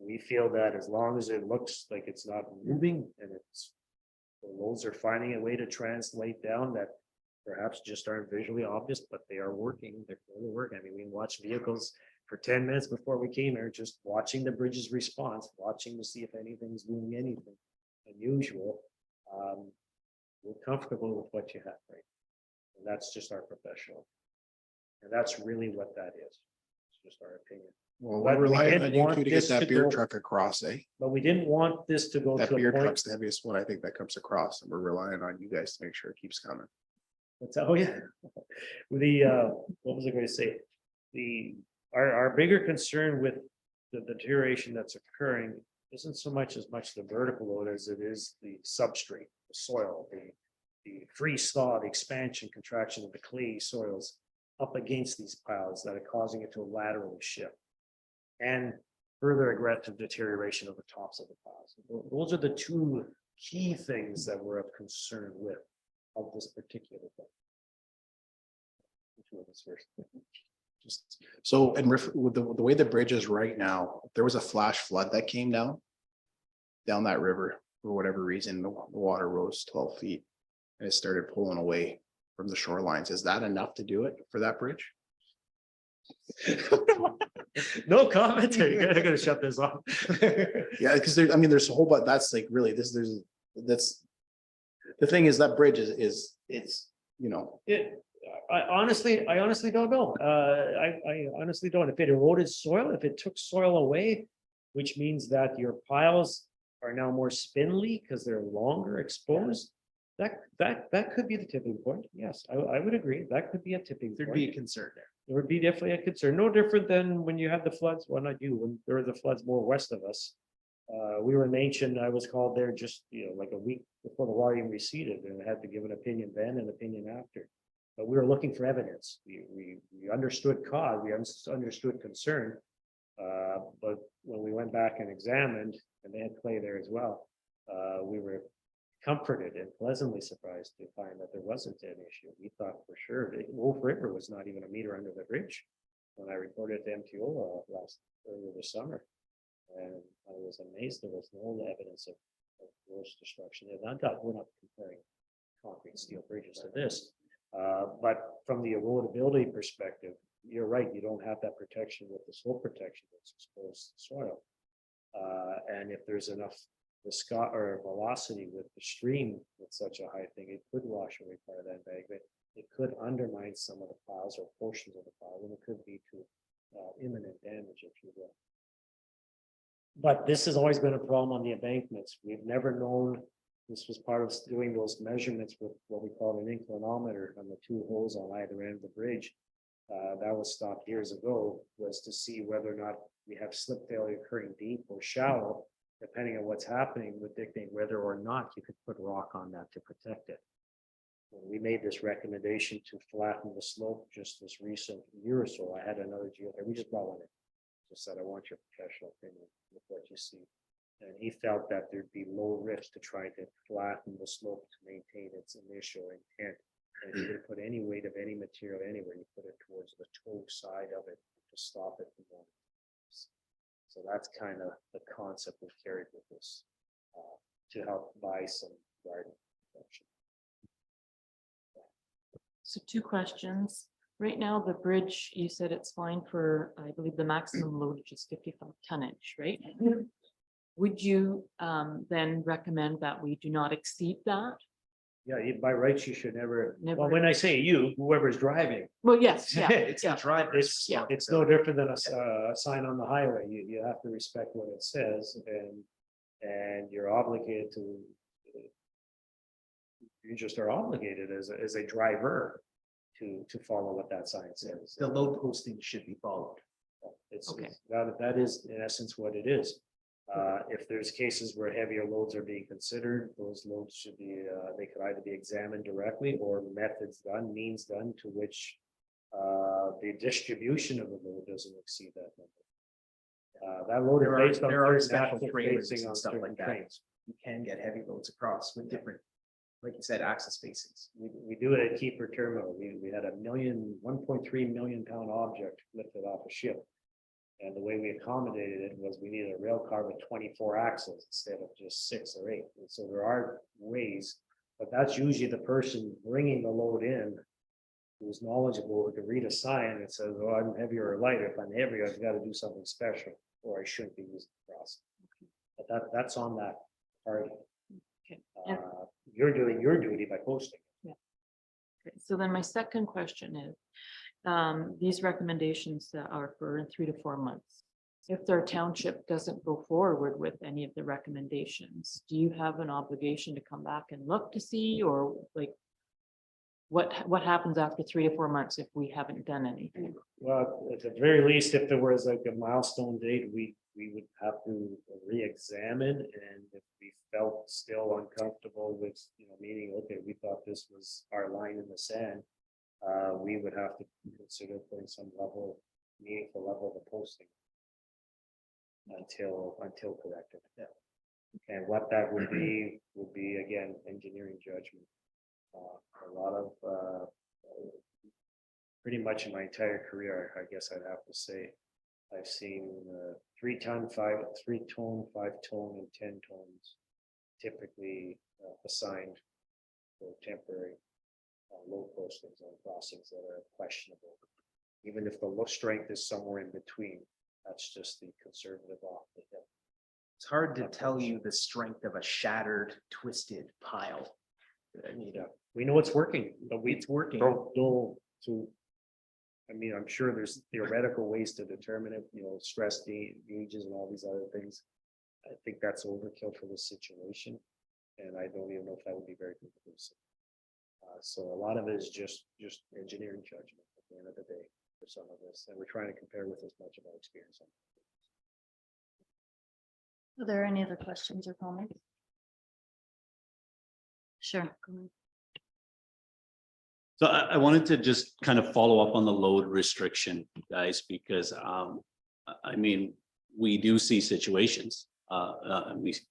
We feel that as long as it looks like it's not moving and the loads are finding a way to translate down that perhaps just aren't visually obvious, but they are working, they're clearly working. I mean, we watched vehicles for 10 minutes before we came here, just watching the bridge's response, watching to see if anything's doing anything unusual. We're comfortable with what you have, right? And that's just our professional. And that's really what that is. It's just our opinion. Well, But we're we relying didn't on you want two to this get to that beer go- truck across, eh? But we didn't want this to go That to a beer point. truck's the heaviest one, I think, that comes across, and we're relying on you guys to make sure it keeps coming. Oh, yeah. What was I going to say? Our bigger concern with the deterioration that's occurring isn't so much the vertical load as it is the substrate, the soil, the freeze thaw, the expansion, contraction of the clay soils up against these piles that are causing it to laterally shift. And further aggressive deterioration of the tops of the piles. Those are the two key things that we're of concern with of this particular thing. Which one is first? Just so, and with the way the bridge is right now, if there was a flash flood that came down that river, for whatever reason, the water rose 12 feet and it started pulling away from the shorelines. Is that enough to do it for that bridge? No commentary. I gotta shut this off. Yeah, because there's, I mean, there's a whole, but that's like really that's the thing is that bridge is it's, you know, I honestly don't know. I honestly don't. If it eroded soil, if it took soil away, which means that your piles are now more spindly because they're longer exposed, that could be the tipping point. Yes, I would agree. That could be a tipping There'd point. be a concern there. There would be definitely a concern, no different than when you had the floods, well, not you, when there were the floods more west of us. We were in Ancient, I was called there just, like a week before the water even receded, and I had to give an opinion then and opinion after. But we were looking for evidence. We understood cause, we understood concern. But when we went back and examined, and they had clay there as well, we were comforted and pleasantly surprised to find that there wasn't an issue. We thought for sure that Wolf River was not even a meter under the bridge when I reported to MTO earlier this summer. And I was amazed there was no evidence of gross destruction. And we're not comparing concrete steel bridges to this. But from the erodibility perspective, you're right, you don't have that protection with the slope protection that's exposed to soil. And if there's enough velocity with the stream with such a high thing, it could wash away part of that embankment. It could undermine some of the piles or portions of the pile, and it could lead to imminent damage, if you will. But this has always been a problem on the embankments. We've never known, this was part of doing those measurements with what we call an inclinometer on the two holes on either end of the bridge. That was stopped years ago, was to see whether or not we have slip failure occurring deep or shallow, depending on what's happening would dictate whether or not you could put rock on that to protect it. When we made this recommendation to flatten the slope just this recent year or so, I had another geotech, we just brought one in. Just said, I want your professional opinion with what you see. And he felt that there'd be low risk to try to flatten the slope to maintain its initial intent. And if you would put any weight of any material anywhere, you put it towards the toe side of it to stop it from going. So that's kind of the concept we carried with this to help buy some garden protection. So 2 questions. Right now, the bridge, you said it's fine for, I believe the maximum loadage is 55 tonnage, right? Would you then recommend that we do not exceed that? Yeah, by rights, you should never, Never. well, when I say you, whoever's driving, Well, yes, yeah, It's the driver's. it's no different than a sign on the highway. You have to respect what it says, and you're obligated to. You just are obligated as a driver to follow what that sign says. The load posting should be followed. Okay. That is in essence what it is. If there's cases where heavier loads are being considered, those loads should be, they could either be examined directly or methods done, means done to which the distribution of the load doesn't exceed that number. That load There is based on. there are certain special axle trailers spacing on and stuff certain like that. trains. You can get heavy loads across with different, like you said, access spacings. We do it at Keeper Terminal. We had 1.3 million pound object lifted off a ship. And the way we accommodated it was we needed a rail car with 24 axles instead of just 6 or 8. And so there are ways, but that's usually the person bringing the load in who's knowledgeable, who can read a sign that says, oh, I'm heavier or lighter. If I'm heavier, I've got to do something special, or I shouldn't be using the cross. But that's on that party. Okay. And- You're doing your duty by posting. Okay, so then my second question is, these recommendations that are for 3 to 4 months. If their township doesn't go forward with any of the recommendations, do you have an obligation to come back and look to see, or like what happens after 3 to 4 months if we haven't done anything? Well, at the very least, if there was like a milestone date, we would have to re-examine, and if we felt still uncomfortable with, meaning, okay, we thought this was our line in the sand, we would have to consider putting some meaningful level of posting until corrected. Yeah. And what that would be again, engineering judgment. A lot of, pretty much in my entire career, I guess I'd have to say, I've seen 3-ton, 3-tone, 5-tone, and 10 tones typically assigned for temporary low postings on crossings that are questionable. Even if the low strength is somewhere in between, that's just the conservative off the hip. It's hard to tell you the strength of a shattered, twisted pile. I mean, We know it's working, but it's working. I'm sure there's theoretical ways to determine it, stress gauges and all these other things. I think that's overkill for this situation. And I don't even know if that would be very conclusive. So a lot of it is just engineering judgment at the end of the day for some of this. And we're trying to compare with as much of our experience. Are there any other questions or comments? Sure. Go ahead. So I wanted to just kind of follow up on the load restriction, guys, because we do see situations.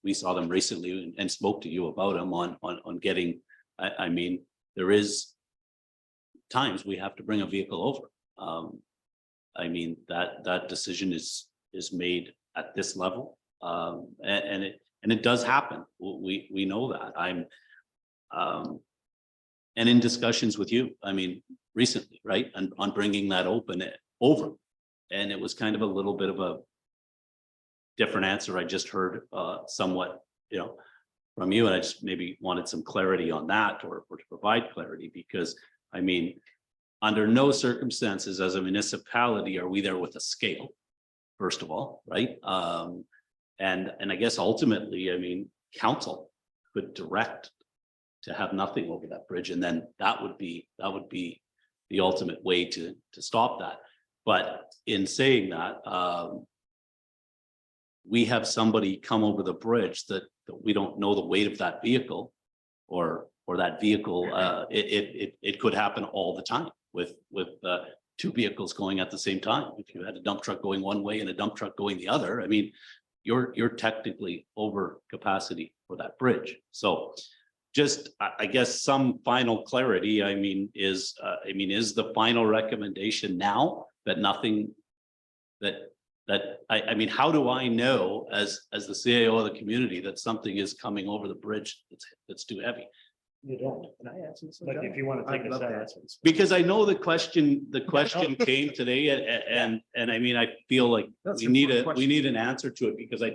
We saw them recently and spoke to you about them on getting, there is times we have to bring a vehicle over. That decision is made at this level. And it does happen. We know that. And in discussions with you, recently, right, and on bringing that over, and it was kind of a little bit of a different answer. I just heard somewhat, from you, and I just maybe wanted some clarity on that, or to provide clarity, because under no circumstances as a municipality are we there with a scale, first of all, right? And I guess ultimately, council could direct to have nothing over that bridge, and then that would be the ultimate way to stop that. But in saying that, we have somebody come over the bridge that we don't know the weight of that vehicle, or that vehicle. It could happen all the time with 2 vehicles going at the same time. If you had a dump truck going one way and a dump truck going the other, you're technically over capacity for that bridge. So just, I guess, some final clarity, is the final recommendation now that nothing how do I know as the CAO of the community that something is coming over the bridge that's too heavy? You don't. Can I answer this? But if you want to take I'd a love to shot. answer this. Because I know the question came today, and I feel like That's we an need important question. an answer to it, because I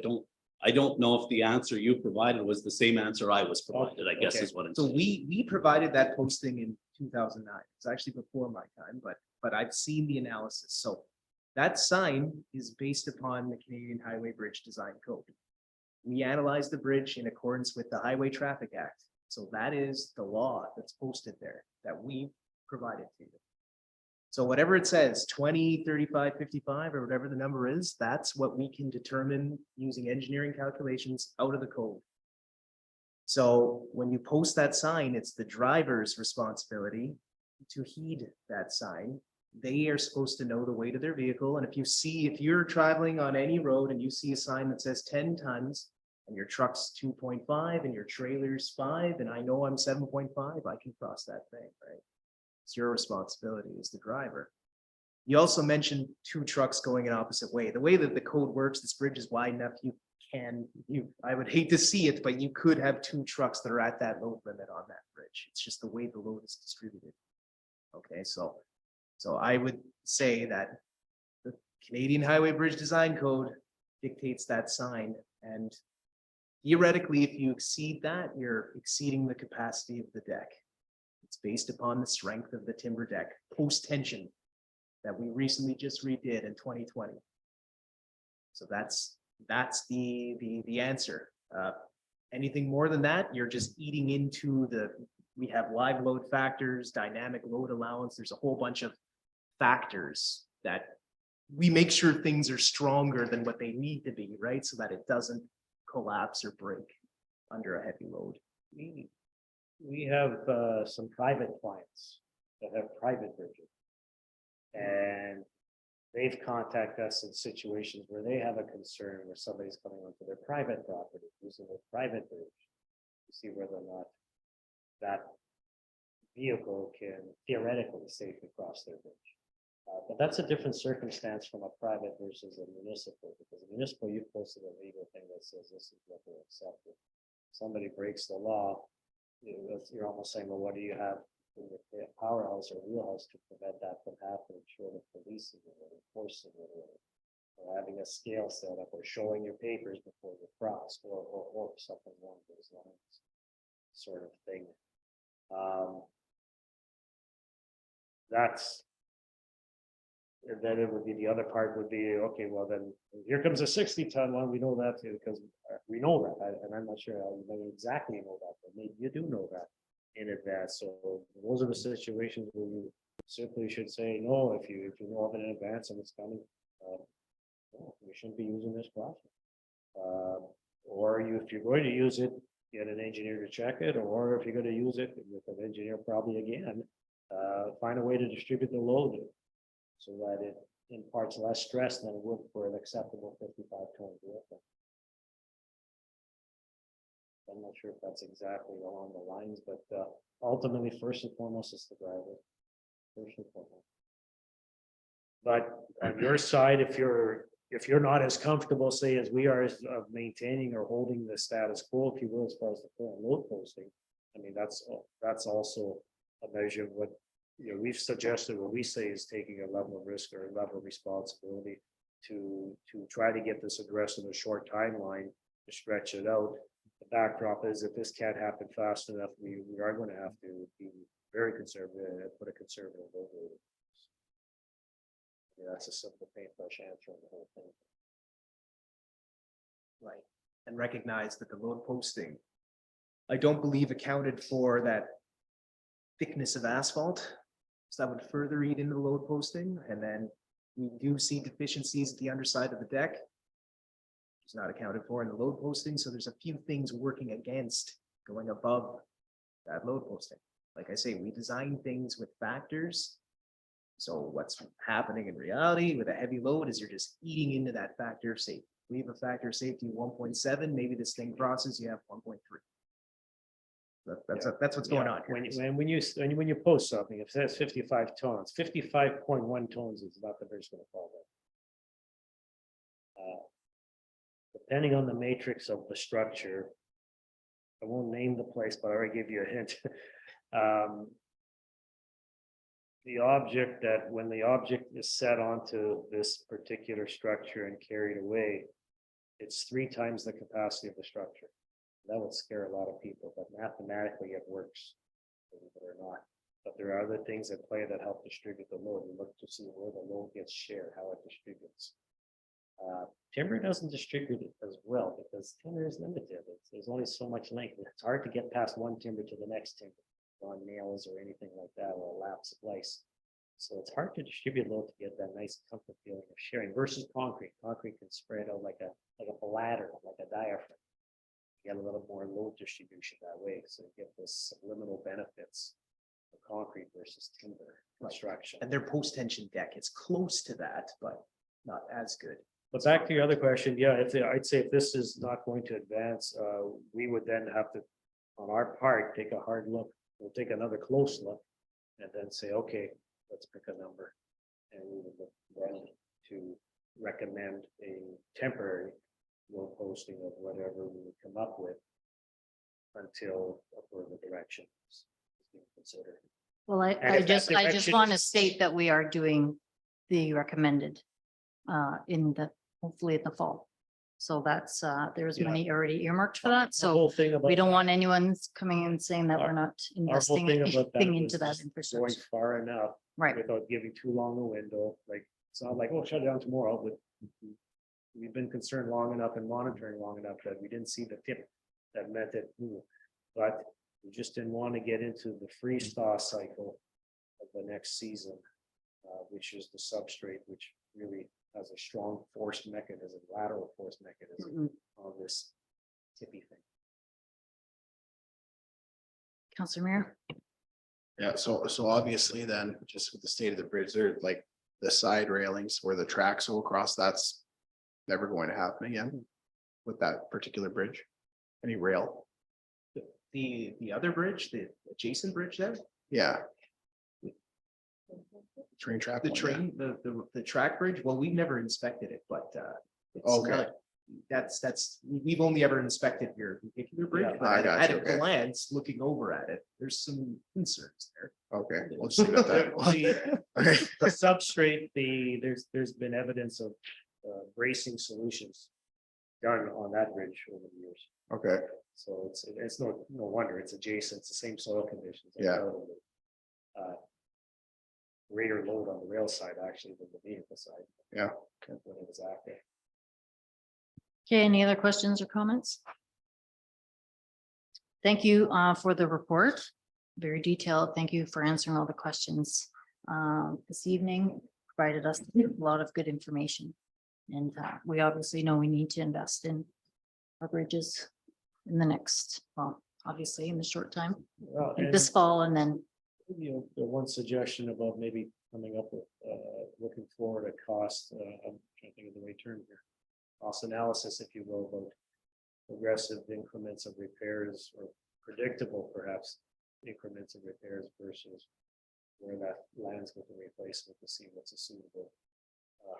don't know if the answer you provided was the same answer I was provided, I guess Okay. is what I'm So saying. we provided that posting in 2009. It's actually before my time, but I've seen the analysis. So that sign is based upon the Canadian Highway Bridge Design Code. We analyzed the bridge in accordance with the Highway Traffic Act. So that is the law that's posted there that we provided to you. So whatever it says, 20, 35, 55, or whatever the number is, that's what we can determine using engineering calculations out of the code. So when you post that sign, it's the driver's responsibility to heed that sign. They are supposed to know the weight of their vehicle. And if you're traveling on any road and you see a sign that says 10 tons and your truck's 2.5 and your trailer's 5, and I know I'm 7.5, I can cross that thing, right? It's your responsibility as the driver. You also mentioned 2 trucks going an opposite way. The way that the code works, this bridge is wide enough, I would hate to see it, but you could have 2 trucks that are at that load limit on that bridge. It's just the way the load is distributed. Okay, so I would say that the Canadian Highway Bridge Design Code dictates that sign, and theoretically, if you exceed that, you're exceeding the capacity of the deck. It's based upon the strength of the timber deck, post-tension, that we recently just redid in 2020. So that's the answer. Anything more than that, you're just eating into we have live load factors, dynamic load allowance. There's a whole bunch of factors that we make sure things are stronger than what they need to be, right? So that it doesn't collapse or break under a heavy load. We have some private clients that have private bridges. And they've contacted us in situations where they have a concern where somebody's coming onto their private property using a private bridge to see whether or not that vehicle can theoretically safely cross their bridge. But that's a different circumstance from a private versus a municipal, because a municipal, you've posted a legal thing that says this is what they're accepting. Somebody breaks the law, you're almost saying, well, what do you have in your powerhouse or wheelhouse to prevent that from happening, short of policing it or enforcing it or having a scale set up or showing your papers before you cross or something along those lines, sort of thing. And then it would be, the other part would be, okay, well then, here comes a 60-ton one, we know that too, because we know that, and I'm not sure how you may exactly know that, but maybe you do know that in advance. So those are the situations where you simply should say, no, if you know of it in advance and it's coming, no, we shouldn't be using this crossing. Or if you're going to use it, get an engineer to check it, or if you're going to use it with an engineer probably again, find a way to distribute the load so that it imparts less stress than it would for an acceptable 55-ton vehicle. I'm not sure if that's exactly along the lines, but ultimately, first and foremost, it's the driver. First and foremost. But on your side, if you're not as comfortable, say, as we are, of maintaining or holding the status quo, if you will, as far as the current load posting, I mean, that's also a measure of what we've suggested. What we say is taking a level of risk or a level of responsibility to try to get this addressed in a short timeline to stretch it out. The backdrop is, if this can't happen fast enough, we are going to have to be very conservative and put a conservative load rate. Yeah, that's a simple paintbrush answer on the whole thing. Right, and recognize that the load posting, I don't believe accounted for that thickness of asphalt. So that would further eat into the load posting, and then we do see deficiencies at the underside of the deck. It's not accounted for in the load posting, so there's a few things working against going above that load posting. Like I say, we design things with factors. So what's happening in reality with a heavy load is you're just eating into that factor of safety. We have a factor of safety of 1.7, maybe this thing crosses, you have 1.3. That's what's going on here. When you post something, if it says 55 tons, 55.1 tons is not the bridge going to fall down. Depending on the matrix of the structure, I won't name the place, but I already give you a hint. The object that, when the object is set onto this particular structure and carried away, it's 3 times the capacity of the structure. That would scare a lot of people, but mathematically it works, believe it or not. But there are other things at play that help distribute the load. We look to see where the load gets shared, how it distributes. Timber doesn't distribute it as well because timber is limited. There's only so much length. It's hard to get past one timber to the next timber on nails or anything like that, or a lap splice. So it's hard to distribute load to get that nice comfort feeling of sharing versus concrete. Concrete can spread out like a ladder, like a diaphragm. You get a little more load distribution that way, so you get the subliminal benefits of concrete versus timber construction. And their post-tension deck, it's close to that, but not as good. But back to your other question, yeah, I'd say if this is not going to advance, we would then have to, on our part, take a hard look. We'll take another close look and then say, okay, let's pick a number. And we would look then to recommend a temporary load posting of whatever we would come up with until a further direction is being considered. Well, I And if that just direction want to is- state that we are doing the recommended hopefully in the fall. So that's, there's Yeah. money already earmarked for that. The So whole thing about we don't want anyone coming and saying that we're not our whole investing thing about that anything was into that just going infrastructure. far enough Right. without giving too long a window, like, it's not like, oh, shut it down tomorrow, but we've been concerned long enough and monitoring long enough that we didn't see the tip that meant that, but we just didn't want to get into the freeze thaw cycle of the next season, which is the substrate, which really has a strong force mechanism, lateral force mechanism on this tippy thing. Councillor Mayor. Yeah, so obviously then, just with the state of the bridge, there, like, the side railings where the tracks go across, that's never going to happen again with that particular bridge. Any rail? The other bridge, the adjacent bridge there, Yeah. Train track. the one, yeah. train, the track bridge, well, we've never inspected it, but it's Okay. not- we've only ever inspected your particular bridge, Yeah, but I at got a you, okay. glance, looking over at it, there's some concerns there. Okay, we'll just leave it at that. Okay. The substrate, there's been evidence of bracing solutions done on that bridge over the years. Okay, So it's no wonder it's adjacent, it's the same soil conditions. Yeah. Greater load on the rail side actually than the vehicle side. Yeah. When it was active. Okay, any other questions or comments? Thank you for the report. Very detailed. Thank you for answering all the questions this evening. Provided us a lot of good information. And we obviously know we need to invest in our bridges in the next, well, obviously in the short time, Well, like and, this fall and then, you know, the one suggestion about maybe coming up with, looking forward at cost, I'm trying to think of the right term here. Cost analysis, if you will, about progressive increments of repairs or predictable perhaps increments of repairs versus where that lands with the replacement to see what's a suitable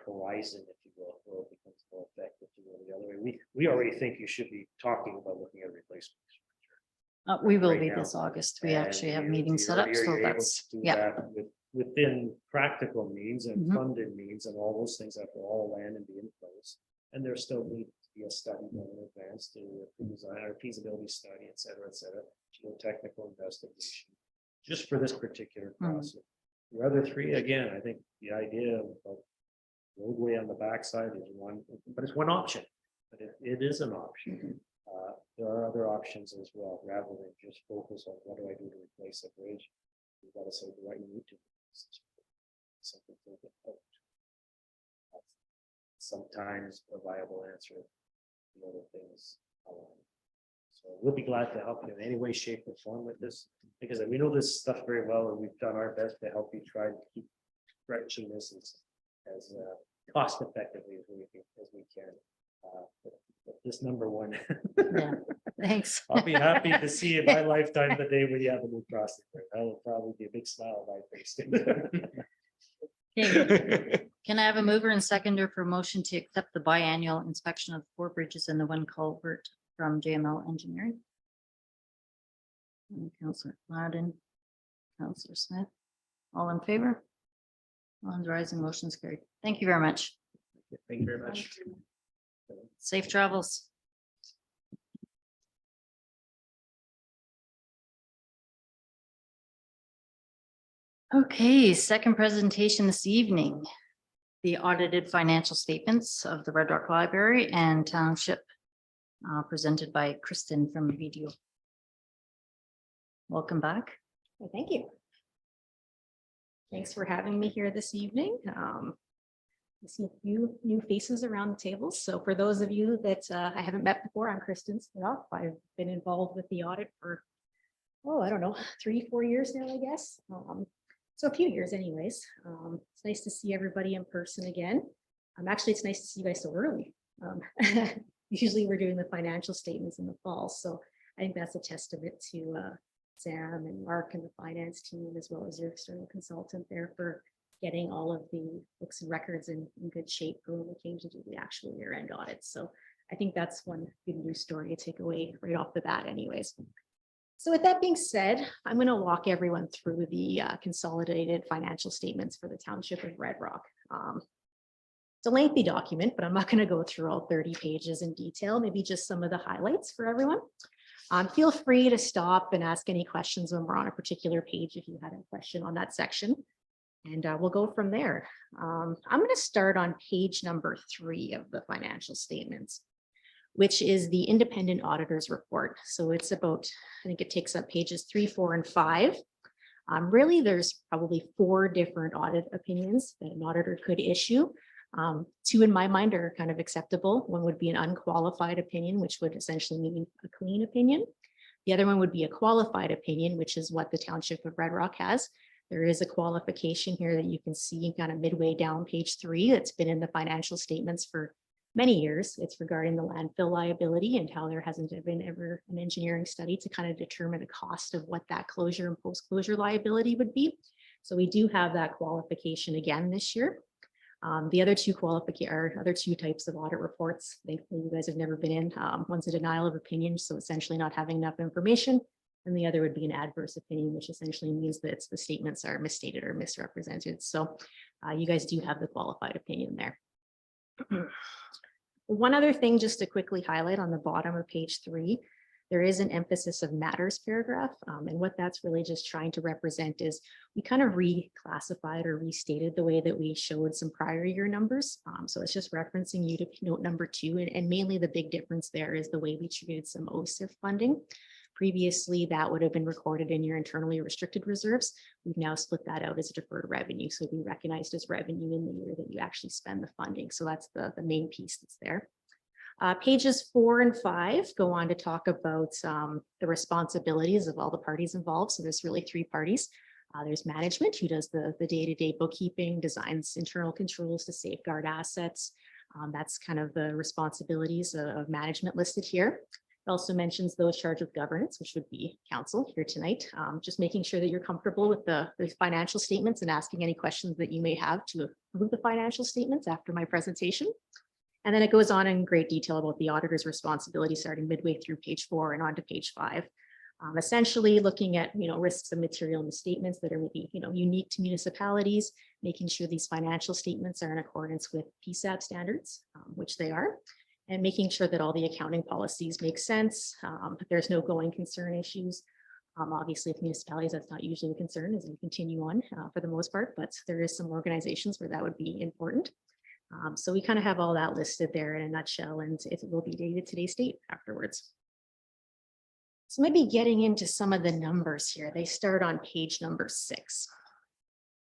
horizon, if you will, where it becomes more effective to go the other way. We already think you should be talking about looking at replacement. we will Right be now. this August. We And actually have you're- meetings set up, you're so able that's, to do yeah. that within practical means and Mhm. funded means and all those things have to all land and be in place. And there still needs to be a study done in advance to design our feasibility study, et cetera, geotechnical investigation. Just for this particular Mhm. process. The other three, again, I think the idea of roadway on the backside is one, but it's one option. But it is an option. There are other options as well, rather than just focus on what do I do to replace a bridge. You've got to say, do I need to? Something to think about. That's sometimes a viable answer. The other things. So we'll be glad to help you in any way, shape, or form with this, because we know this stuff very well, and we've done our best to help you try to keep stretching this as cost effectively as we can. But this number one. Yeah, thanks. I'll be happy to see in my lifetime the day when you have a new crossing. That will probably be a big smile on my face. Okay. Can I have a mover and seconder for motion to accept the biannual inspection of the 4 bridges and the 1 culvert from JML Engineering? And Councillor Loudon, Councillor Smith, all in favor? Hands rising, motion's carried. Thank you very much. Thank you very much. Safe travels. Okay, second presentation this evening. The audited financial statements of the Red Rock Library and Township presented by Kristen from Video. Welcome back. Thank you. Thanks for having me here this evening. I see a few new faces around the table. So for those of you that I haven't met before, I'm Kristen Stoff. I've been involved with the audit for, oh, I don't know, 3-4 years now, I guess. So a few years anyways. It's nice to see everybody in person again. Actually, it's nice to see you guys so early. Usually we're doing the financial statements in the fall. So I think that's a testament to Sam and Mark and the finance team, as well as your external consultant there for getting all of the books and records in good shape for when we came to do the actual year-end audit. So I think that's one good news story to take away right off the bat anyways. So with that being said, I'm going to walk everyone through the consolidated financial statements for the Township of Red Rock. It's a lengthy document, but I'm not going to go through all 30 pages in detail, maybe just some of the highlights for everyone. Feel free to stop and ask any questions when we're on a particular page if you had a question on that section. And we'll go from there. I'm going to start on page number 3 of the financial statements, which is the independent auditor's report. So it's about, I think it takes up pages 3, 4, and 5. Really, there's probably 4 different audit opinions that an auditor could issue. 2 in my mind are kind of acceptable. One would be an unqualified opinion, which would essentially mean a clean opinion. The other one would be a qualified opinion, which is what the Township of Red Rock has. There is a qualification here that you can see kind of midway down page 3. That's been in the financial statements for many years. It's regarding the landfill liability and how there hasn't been ever an engineering study to kind of determine the cost of what that closure and post-closure liability would be. So we do have that qualification again this year. The other 2 other 2 types of audit reports, thankfully you guys have never been in. One's a denial of opinion, so essentially not having enough information. And the other would be an adverse opinion, which essentially means that the statements are misstated or misrepresented. So you guys do have the qualified opinion there. One other thing just to quickly highlight on the bottom of page 3, there is an emphasis of matters paragraph. And what that's really just trying to represent is we kind of reclassified or restated the way that we showed some prior year numbers. So it's just referencing you to note number 2. And mainly the big difference there is the way we treated some OSIF funding. Previously, that would have been recorded in your internally restricted reserves. We've now split that out as deferred revenue. So we recognized as revenue in the year that you actually spend the funding. So that's the main piece that's there. Pages 4 and 5 go on to talk about the responsibilities of all the parties involved. So there's really 3 parties. There's management, who does the day-to-day bookkeeping, designs internal controls to safeguard assets. That's kind of the responsibilities of management listed here. It also mentions those charged with governance, which would be council here tonight. Just making sure that you're comfortable with the financial statements and asking any questions that you may have to approve the financial statements after my presentation. And then it goes on in great detail about the auditor's responsibility starting midway through page 4 and on to page 5. Essentially looking at risks of material misstatements that are maybe unique to municipalities, making sure these financial statements are in accordance with PSAB standards, which they are, and making sure that all the accounting policies make sense. There's no going concern issues. Obviously, with municipalities, that's not usually the concern as we continue on for the most part, but there is some organizations where that would be important. So we kind of have all that listed there in a nutshell, and it will be dated today's date afterwards. So maybe getting into some of the numbers here, they start on page number 6.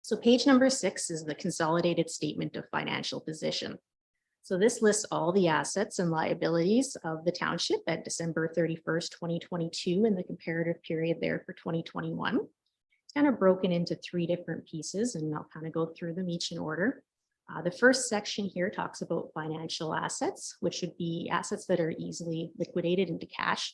So page number 6 is the consolidated statement of financial position. So this lists all the assets and liabilities of the township at December 31st, 2022, and the comparative period there for 2021. It's kind of broken into 3 different pieces, and I'll kind of go through them each in order. The first section here talks about financial assets, which would be assets that are easily liquidated into cash.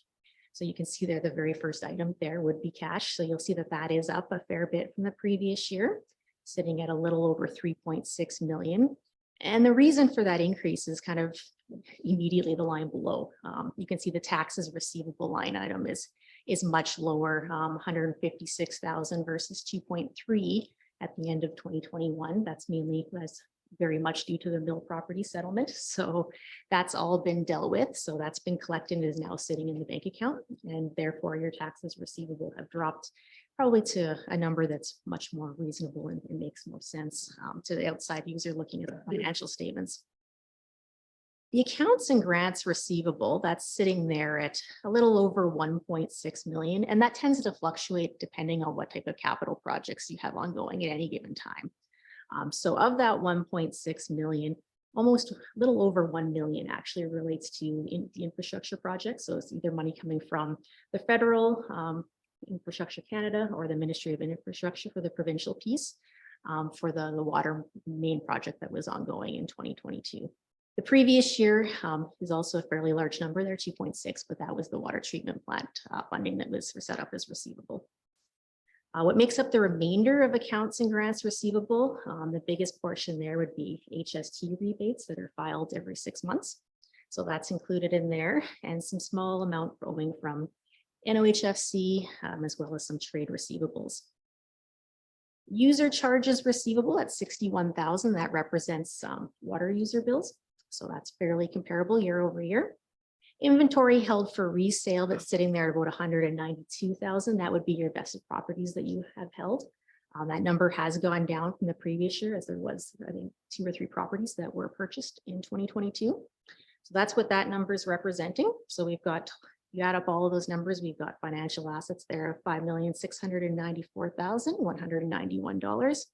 So you can see there the very first item there would be cash. So you'll see that that is up a fair bit from the previous year, sitting at a little over 3.6 million. And the reason for that increase is kind of immediately the line below. You can see the taxes receivable line item is much lower, 156,000 versus 2.3 at the end of 2021. That's mainly very much due to the mill property settlement. So that's all been dealt with. So that's been collected and is now sitting in the bank account. And therefore your taxes receivable have dropped probably to a number that's much more reasonable and makes more sense to the outside user looking at the financial statements. The accounts and grants receivable, that's sitting there at a little over 1.6 million, and that tends to fluctuate depending on what type of capital projects you have ongoing at any given time. So of that 1.6 million, almost a little over 1 million actually relates to the infrastructure projects. So it's either money coming from the federal Infrastructure Canada or the Ministry of Infrastructure for the provincial piece for the water main project that was ongoing in 2022. The previous year is also a fairly large number there, 2.6, but that was the water treatment plant funding that was set up as receivable. What makes up the remainder of accounts and grants receivable, the biggest portion there would be HST rebates that are filed every 6 months. So that's included in there, and some small amount owing from NOHFC, as well as some trade receivables. User charges receivable at 61,000, that represents water user bills. So that's fairly comparable year over year. Inventory held for resale that's sitting there at about 192,000. That would be your vested properties that you have held. That number has gone down from the previous year, as there was, I think, 2 or 3 properties that were purchased in 2022. So that's what that number is representing. So we've got, you add up all of those numbers, we've got financial assets there of $5,694,191.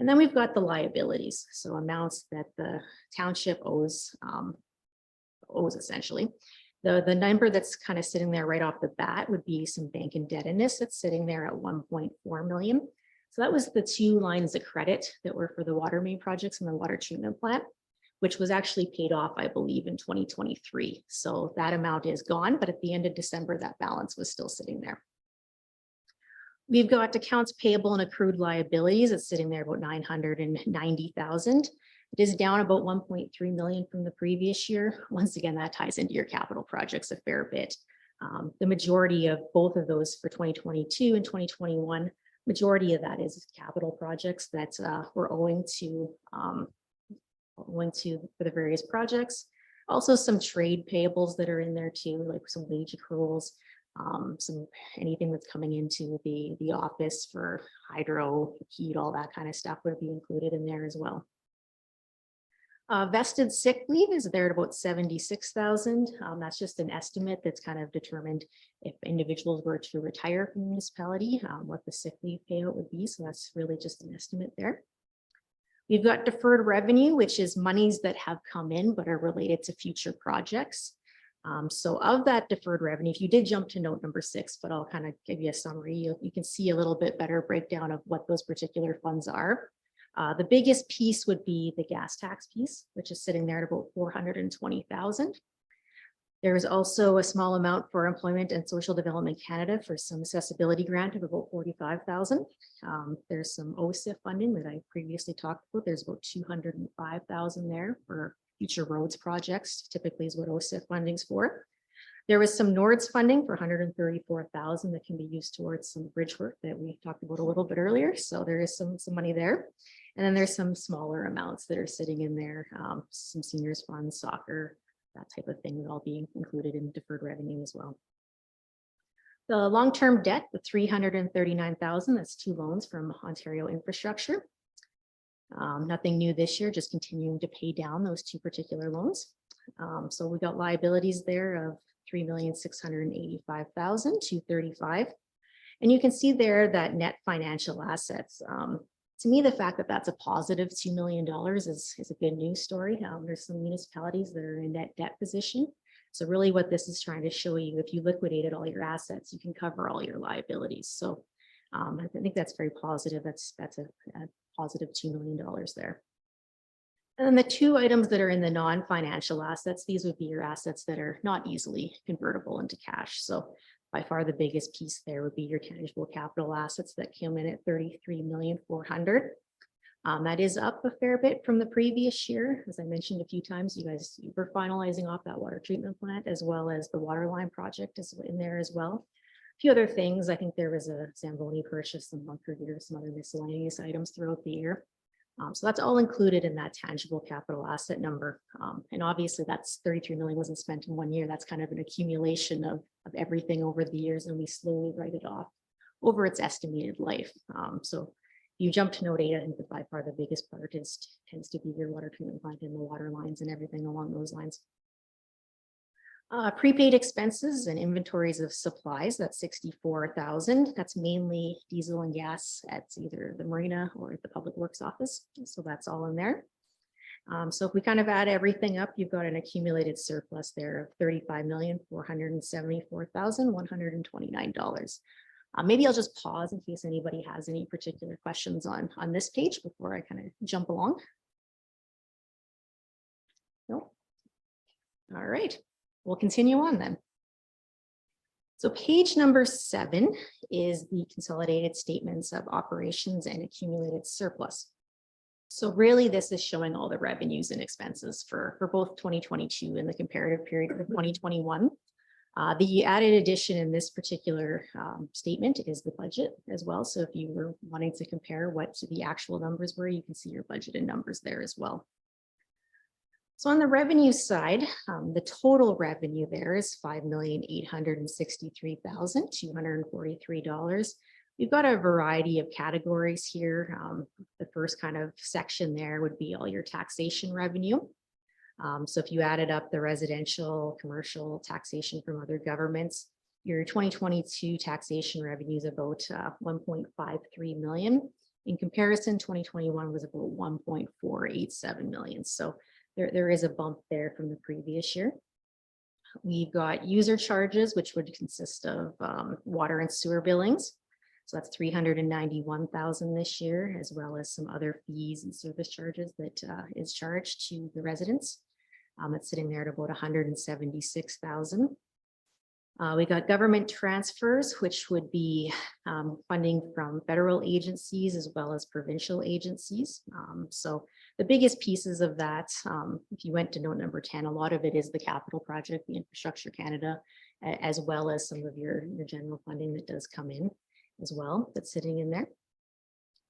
And then we've got the liabilities, so amounts that the township owes essentially. The number that's kind of sitting there right off the bat would be some bank indebtedness that's sitting there at 1.4 million. So that was the 2 lines of credit that were for the water main projects and the water treatment plant, which was actually paid off, I believe, in 2023. So that amount is gone, but at the end of December, that balance was still sitting there. We've got accounts payable and accrued liabilities. It's sitting there about 990,000. It is down about 1.3 million from the previous year. Once again, that ties into your capital projects a fair bit. The majority of both of those for 2022 and 2021, majority of that is capital projects that we're owing to for the various projects. Also some trade payables that are in there too, like some wage accruals, anything that's coming into the office for hydro, heat, all that kind of stuff would be included in there as well. Vested sick leave is there at about 76,000. That's just an estimate that's kind of determined if individuals were to retire from the municipality, what the sick leave payout would be. So that's really just an estimate there. We've got deferred revenue, which is monies that have come in but are related to future projects. So of that deferred revenue, if you did jump to note number 6, but I'll kind of give you a summary, you can see a little bit better breakdown of what those particular funds are. The biggest piece would be the gas tax piece, which is sitting there at about 420,000. There is also a small amount for Employment and Social Development Canada for some accessibility grant of about 45,000. There's some OSIF funding that I previously talked about. There's about 205,000 there for future roads projects, typically is what OSIF funding is for. There was some NORDS funding for 134,000 that can be used towards some bridge work that we talked about a little bit earlier. So there is some money there. And then there's some smaller amounts that are sitting in there, some seniors funds, soccer, that type of thing would all be included in deferred revenue as well. The long-term debt, the 339,000, that's 2 loans from Ontario Infrastructure. Nothing new this year, just continuing to pay down those 2 particular loans. So we got liabilities there of 3,685,235. And you can see there that net financial assets. To me, the fact that that's a positive $2 million is a good news story. There's some municipalities that are in net debt position. So really what this is trying to show you, if you liquidated all your assets, you can cover all your liabilities. So I think that's very positive. That's a positive $2 million there. And then the 2 items that are in the non-financial assets, these would be your assets that are not easily convertible into cash. So by far the biggest piece there would be your tangible capital assets that came in at 33,400,000. That is up a fair bit from the previous year. As I mentioned a few times, you were finalizing off that water treatment plant as well as the water line project is in there as well. A few other things. I think there was a Zamboni purchase, some bunker gear, some other miscellaneous items throughout the year. So that's all included in that tangible capital asset number. And obviously that's 33 million wasn't spent in 1 year. That's kind of an accumulation of everything over the years, and we slowly write it off over its estimated life. So You jump to note 8, I think that by far the biggest part tends to be your water treatment plant and the water lines and everything along those lines. Prepaid expenses and inventories of supplies, that's 64,000. That's mainly diesel and gas at either the marina or the public works office. So that's all in there. So if we kind of add everything up, you've got an accumulated surplus there of $35,474,129. Maybe I'll just pause in case anybody has any particular questions on this page before I kind of jump along. No. All right. We'll continue on then. So page number 7 is the consolidated statements of operations and accumulated surplus. So really, this is showing all the revenues and expenses for both 2022 and the comparative period of 2021. The added addition in this particular statement is the budget as well. So if you were wanting to compare what the actual numbers were, you can see your budgeted numbers there as well. So on the revenue side, the total revenue there is $5,863,243. We've got a variety of categories here. The first kind of section there would be all your taxation revenue. So if you added up the residential, commercial taxation from other governments, your 2022 taxation revenue is about 1.53 million. In comparison, 2021 was about 1.487 million. So there is a bump there from the previous year. We've got user charges, which would consist of water and sewer billings. So that's 391,000 this year, as well as some other fees and service charges that is charged to the residents. It's sitting there at about 176,000. We got government transfers, which would be funding from federal agencies as well as provincial agencies. So the biggest pieces of that, if you went to note number 10, a lot of it is the capital project, the Infrastructure Canada, as well as some of your general funding that does come in as well, that's sitting in there.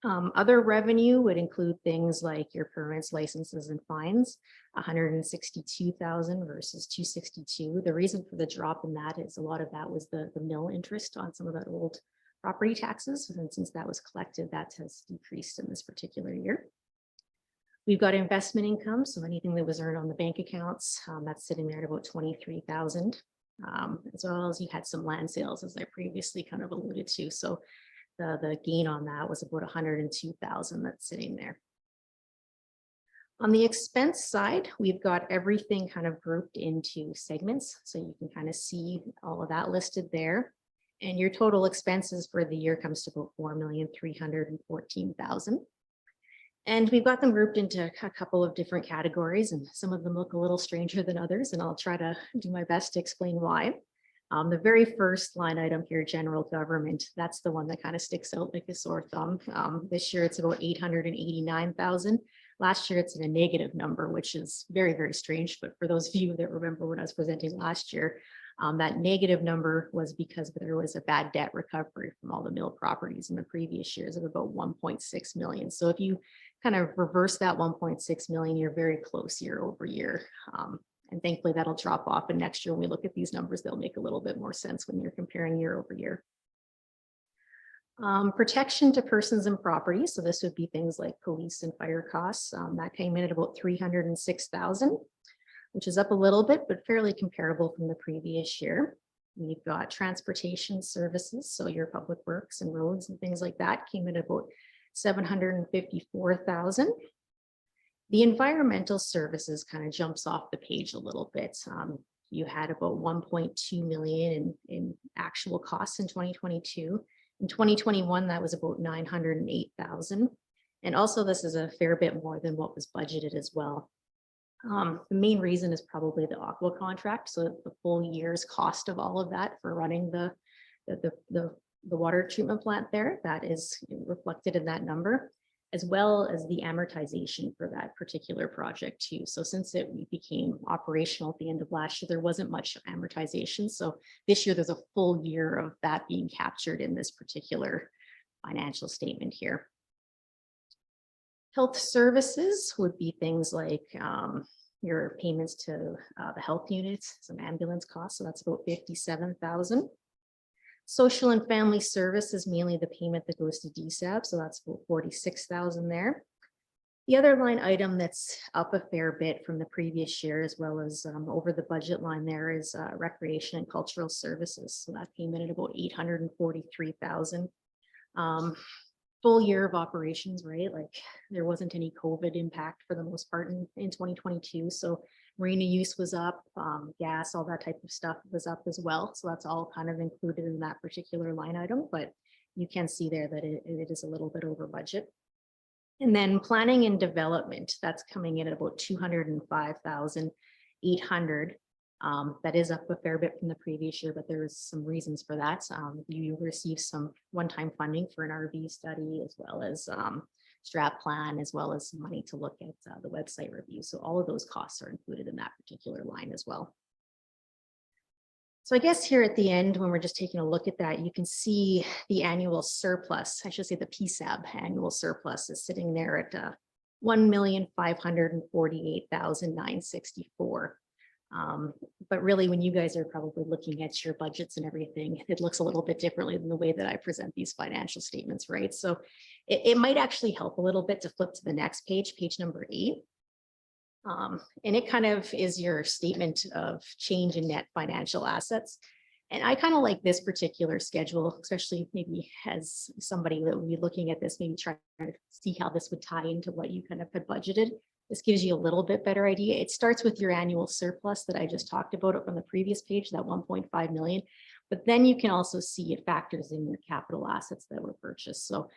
Other revenue would include things like your permits, licenses, and fines, 162,000 versus 262. The reason for the drop in that is a lot of that was the mill interest on some of that old property taxes. And since that was collected, that has decreased in this particular year. We've got investment income, so anything that was earned on the bank accounts, that's sitting there at about 23,000. As well as you had some land sales, as I previously kind of alluded to. So the gain on that was about 102,000 that's sitting there. On the expense side, we've got everything kind of grouped into segments. So you can kind of see all of that listed there. And your total expenses for the year comes to about 4,314,000. And we've got them grouped into a couple of different categories, and some of them look a little stranger than others, and I'll try to do my best to explain why. The very first line item here, general government, that's the one that kind of sticks out like a sore thumb. This year it's about 889,000. Last year it's in a negative number, which is very, very strange. But for those of you that remember when I was presenting last year, that negative number was because there was a bad debt recovery from all the mill properties in the previous years of about 1.6 million. So if you kind of reverse that 1.6 million, you're very close year over year. And thankfully that'll drop off. And next year when we look at these numbers, they'll make a little bit more sense when you're comparing year over year. Protection to persons and property. So this would be things like police and fire costs. That came in at about 306,000, which is up a little bit, but fairly comparable from the previous year. We've got transportation services. So your public works and roads and things like that came in at about 754,000. The environmental services kind of jumps off the page a little bit. You had about 1.2 million in actual costs in 2022. In 2021, that was about 908,000. And also this is a fair bit more than what was budgeted as well. The main reason is probably the aqua contract. So the full year's cost of all of that for running the water treatment plant there, that is reflected in that number, as well as the amortization for that particular project too. So since it became operational at the end of last year, there wasn't much amortization. So this year there's a full year of that being captured in this particular financial statement here. Health services would be things like your payments to the health units, some ambulance costs. So that's about 57,000. Social and family service is mainly the payment that goes to DSAP, so that's about 46,000 there. The other line item that's up a fair bit from the previous year, as well as over the budget line there, is recreation and cultural services. So that came in at about 843,000. Full year of operations, right? Like there wasn't any COVID impact for the most part in 2022. So marina use was up, gas, all that type of stuff was up as well. So that's all kind of included in that particular line item, but you can see there that it is a little bit over budget. And then planning and development, that's coming in at about 205,800. That is up a fair bit from the previous year, but there is some reasons for that. You received some one-time funding for an RV study, as well as strat plan, as well as money to look at the website review. So all of those costs are included in that particular line as well. So I guess here at the end, when we're just taking a look at that, you can see the annual surplus, I should say the PSAB annual surplus is sitting there at 1,548,964. But really, when you guys are probably looking at your budgets and everything, it looks a little bit differently than the way that I present these financial statements, right? So it might actually help a little bit to flip to the next page, page number 8. And it kind of is your statement of change in net financial assets. And I kind of like this particular schedule, especially maybe as somebody that would be looking at this, maybe trying to see how this would tie into what you kind of had budgeted. This gives you a little bit better idea. It starts with your annual surplus that I just talked about it from the previous page, that 1.5 million. But then you can also see it factors in your capital assets that were purchased. So,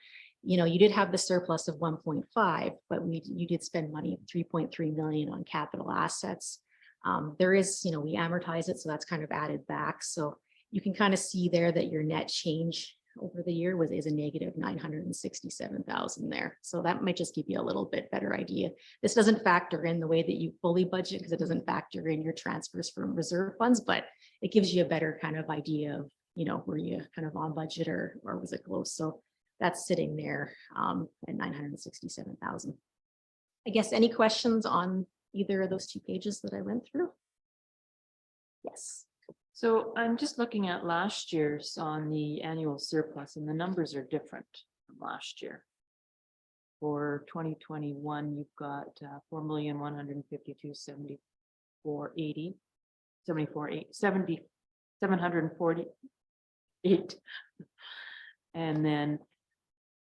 you know, you did have the surplus of 1.5, but you did spend money of 3.3 million on capital assets. There is, you know, we amortize it, so that's kind of added back. So you can kind of see there that your net change over the year is a negative 967,000 there. So that might just give you a little bit better idea. This doesn't factor in the way that you fully budget, because it doesn't factor in your transfers from reserve funds, but it gives you a better kind of idea of, you know, were you kind of on budget or was it close? So that's sitting there at 967,000. I guess any questions on either of those two pages that I went through? Yes. So I'm just looking at last year's on the annual surplus, and the numbers are different from last year. For 2021, you've got 4,152,74,80, 748. And then,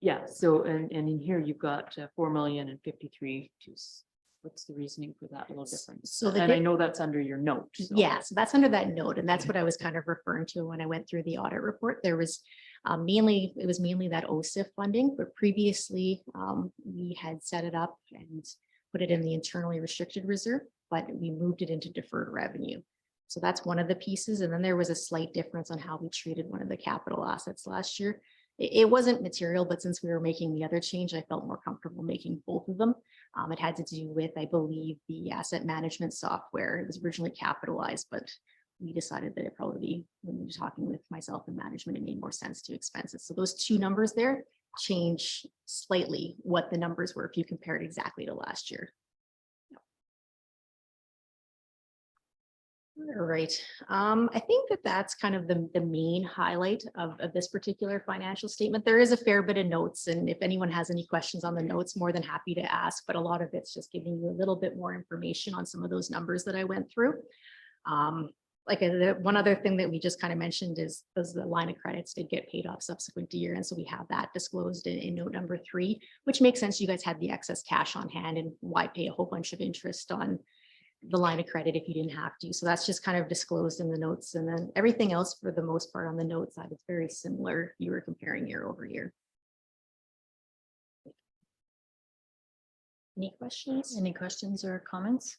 yeah, so, and in here you've got 4,053,000. What's the reasoning for that little difference? So And I know that's under your note. so- Yeah, so that's under that note, and that's what I was kind of referring to when I went through the audit report. There was it was mainly that OSIF funding, but previously we had set it up and put it in the internally restricted reserve, but we moved it into deferred revenue. So that's one of the pieces. And then there was a slight difference on how we treated one of the capital assets last year. It wasn't material, but since we were making the other change, I felt more comfortable making both of them. It had to do with, I believe, the asset management software. It was originally capitalized, but we decided that it probably, when we were talking with myself and management, it made more sense to expense it. So those two numbers there change slightly what the numbers were if you compare it exactly to last year. All right. I think that that's kind of the main highlight of this particular financial statement. There is a fair bit of notes, and if anyone has any questions on the notes, more than happy to ask, but a lot of it's just giving you a little bit more information on some of those numbers that I went through. One other thing that we just kind of mentioned is the line of credits did get paid off subsequent to year. And so we have that disclosed in note number 3, which makes sense. You guys had the excess cash on hand, and why pay a whole bunch of interest on the line of credit if you didn't have to. So that's just kind of disclosed in the notes. And then everything else for the most part on the note side, it's very similar. You were comparing year over year. Any questions? Any questions or comments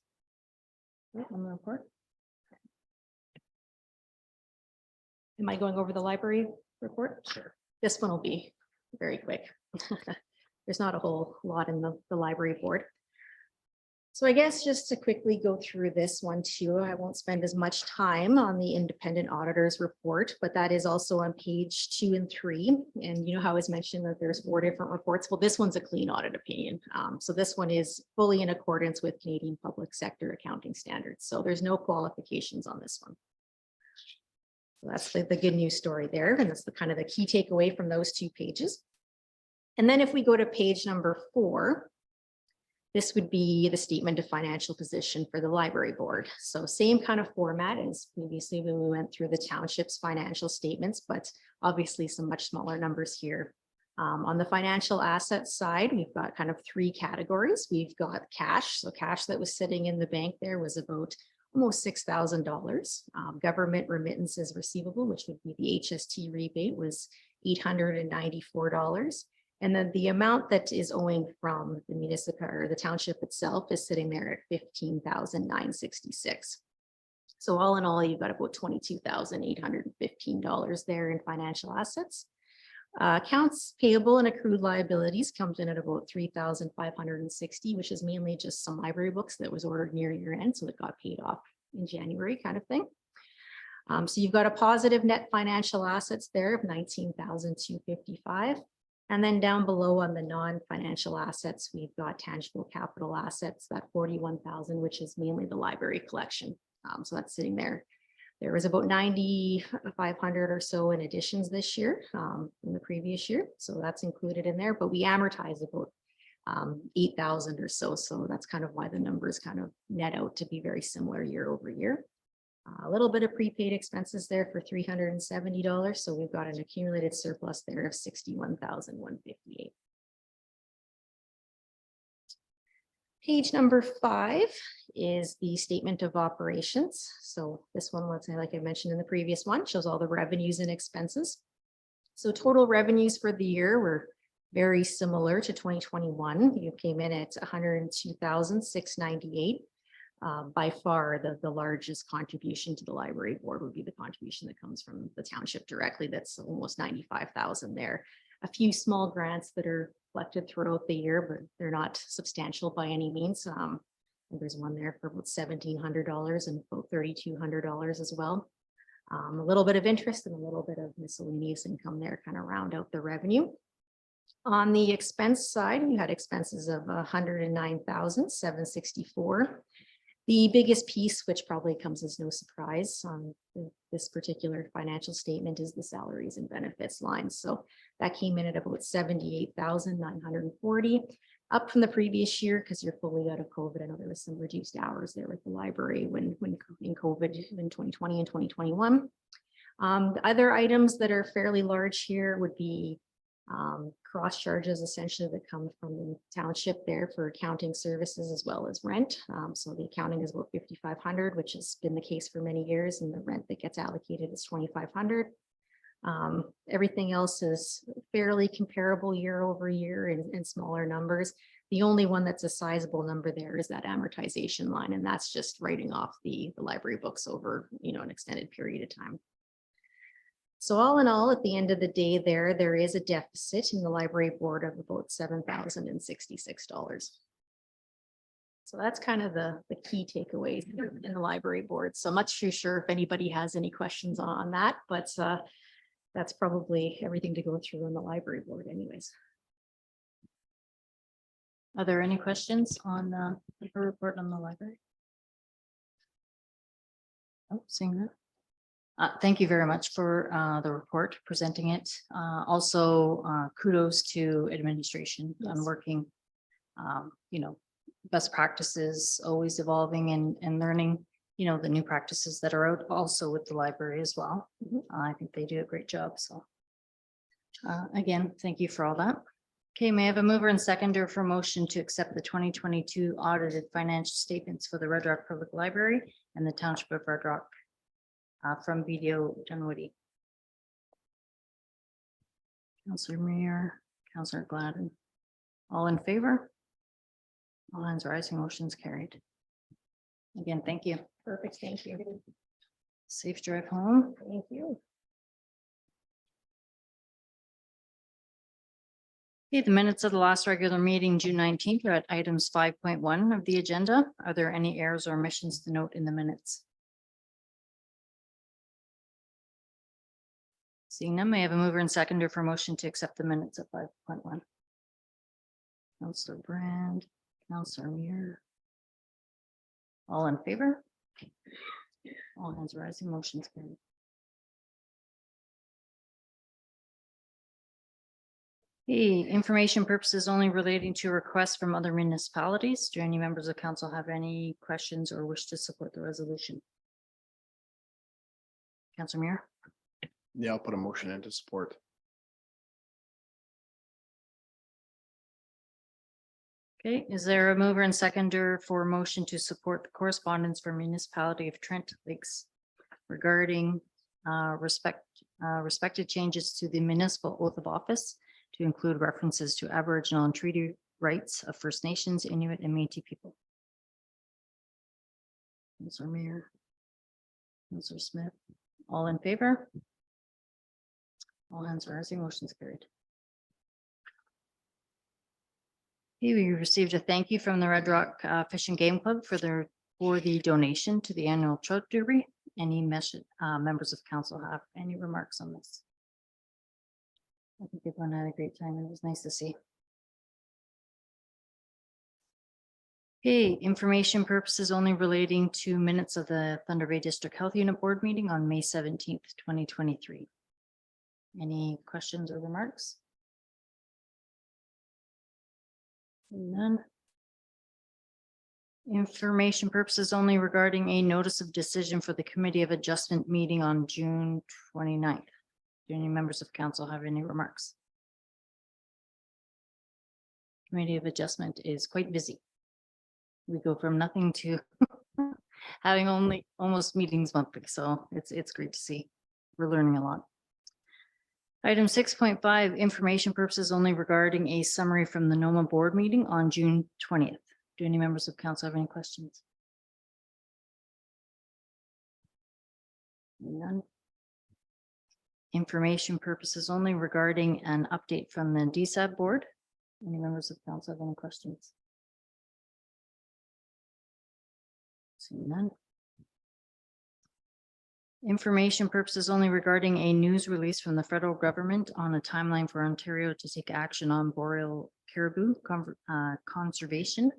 on the report? Am I going over the library report? Sure. This one will be very quick. There's not a whole lot in the library board. So I guess just to quickly go through this one too, I won't spend as much time on the independent auditors report, but that is also on page 2 and 3. And you know how I was mentioned that there's 4 different reports. Well, this one's a clean audit opinion. So this one is fully in accordance with Canadian public sector accounting standards. So there's no qualifications on this one. So that's the good news story there. And that's the kind of the key takeaway from those two pages. And then if we go to page number 4, this would be the statement of financial position for the library board. So same kind of format as previously when we went through the township's financial statements, but obviously some much smaller numbers here. On the financial assets side, we've got kind of 3 categories. We've got cash. So cash that was sitting in the bank there was about almost $6,000. Government remittances receivable, which would be the HST rebate, was $894. And then the amount that is owing from the municipal or the township itself is sitting there at $15,966. So all in all, you've got about $22,815 there in financial assets. Accounts payable and accrued liabilities comes in at about $3,560, which is mainly just some library books that was ordered near year end, so it got paid off in January kind of thing. So you've got a positive net financial assets there of $19,255. And then down below on the non-financial assets, we've got tangible capital assets, that 41,000, which is mainly the library collection. So that's sitting there. There was about 9,500 or so in additions this year in the previous year. So that's included in there, but we amortize about 8,000 or so. So that's kind of why the numbers kind of net out to be very similar year over year. A little bit of prepaid expenses there for $370. So we've got an accumulated surplus there of $61,158. Page number 5 is the statement of operations. So this one, let's say, like I mentioned in the previous one, shows all the revenues and expenses. So total revenues for the year were very similar to 2021. You came in at $102,698. By far, the largest contribution to the library board would be the contribution that comes from the township directly. That's almost 95,000 there. A few small grants that are collected throughout the year, but they're not substantial by any means. There's one there for about $1,700 and about $3,200 as well. A little bit of interest and a little bit of miscellaneous income there kind of round out the revenue. On the expense side, you had expenses of $109,764. The biggest piece, which probably comes as no surprise on this particular financial statement, is the salaries and benefits line. So that came in at about $78,940, up from the previous year because you're fully out of COVID. I know there was some reduced hours there with the library when in COVID in 2020 and 2021. The other items that are fairly large here would be cross charges essentially that come from the township there for accounting services as well as rent. So the accounting is about $5,500, which has been the case for many years, and the rent that gets allocated is $2,500. Everything else is fairly comparable year over year in smaller numbers. The only one that's a sizable number there is that amortization line, and that's just writing off the library books over an extended period of time. So all in all, at the end of the day there is a deficit in the library board of about $7,066. So that's kind of the key takeaways in the library board. So I'm not too sure if anybody has any questions on that, but that's probably everything to go through on the library board anyways. Are there any questions on the report on the library? Oh, seeing that. Thank you very much for the report, presenting it. Also, kudos to administration on working, best practices, always evolving and learning, the new practices that are out also with the library as well. I think they do a great job. So again, thank you for all that. Okay, may I have a mover and seconder for motion to accept the 2022 audited financial statements for the Red Rock Public Library and the Township of Red Rock from BDO Dunwoody. Councillor Muir, Councillor Gladden, all in favor? All hands rising, motion's carried. Again, thank you. Perfect, thank you. Safe drive home. Thank you. Okay, the minutes of the last regular meeting, June 19th, are at items 5.1 of the agenda. Are there any errors or omissions to note in the minutes? Seeing none, may I have a mover and seconder for motion to accept the minutes of 5.1? Councillor Brand, Councillor Muir. All in favor? All hands rising, motion's carried. Hey, information purposes only relating to requests from other municipalities. Do any members of council have any questions or wish to support the resolution? Councilor Muir, Yeah, I'll put a motion into support. okay, is there a mover and seconder for a motion to support the correspondence for municipality of Trent Lakes regarding respected changes to the municipal oath of office to include references to Aboriginal and treaty rights of First Nations, Inuit and Métis people? Councilor Mayor. Councilor Smith, all in favor? All hands are rising, motion's carried. Okay, we received a thank you from the Red Rock Fish and Game Club for the donation to the annual trout derby. Any members of council have any remarks on this? I think everyone had a great time. It was nice to see. Okay, information purposes only relating to minutes of the Thunder Bay District Health Unit Board meeting on May 17th, 2023. Any questions or remarks? None. Information purposes only regarding a notice of decision for the Committee of Adjustment meeting on June 29th. Do any members of council have any remarks? Committee of Adjustment is quite busy. We go from nothing to having only almost meetings monthly, so it's great to see. We're learning a lot. Item 6.5, information purposes only regarding a summary from the NOMA board meeting on June 20th. Do any members of council have any questions? None. Information purposes only regarding an update from the DSAB board. Any members of council have any questions? Seeing none. Information purposes only regarding a news release from the federal government on a timeline for Ontario to take action on boreal caribou conservation.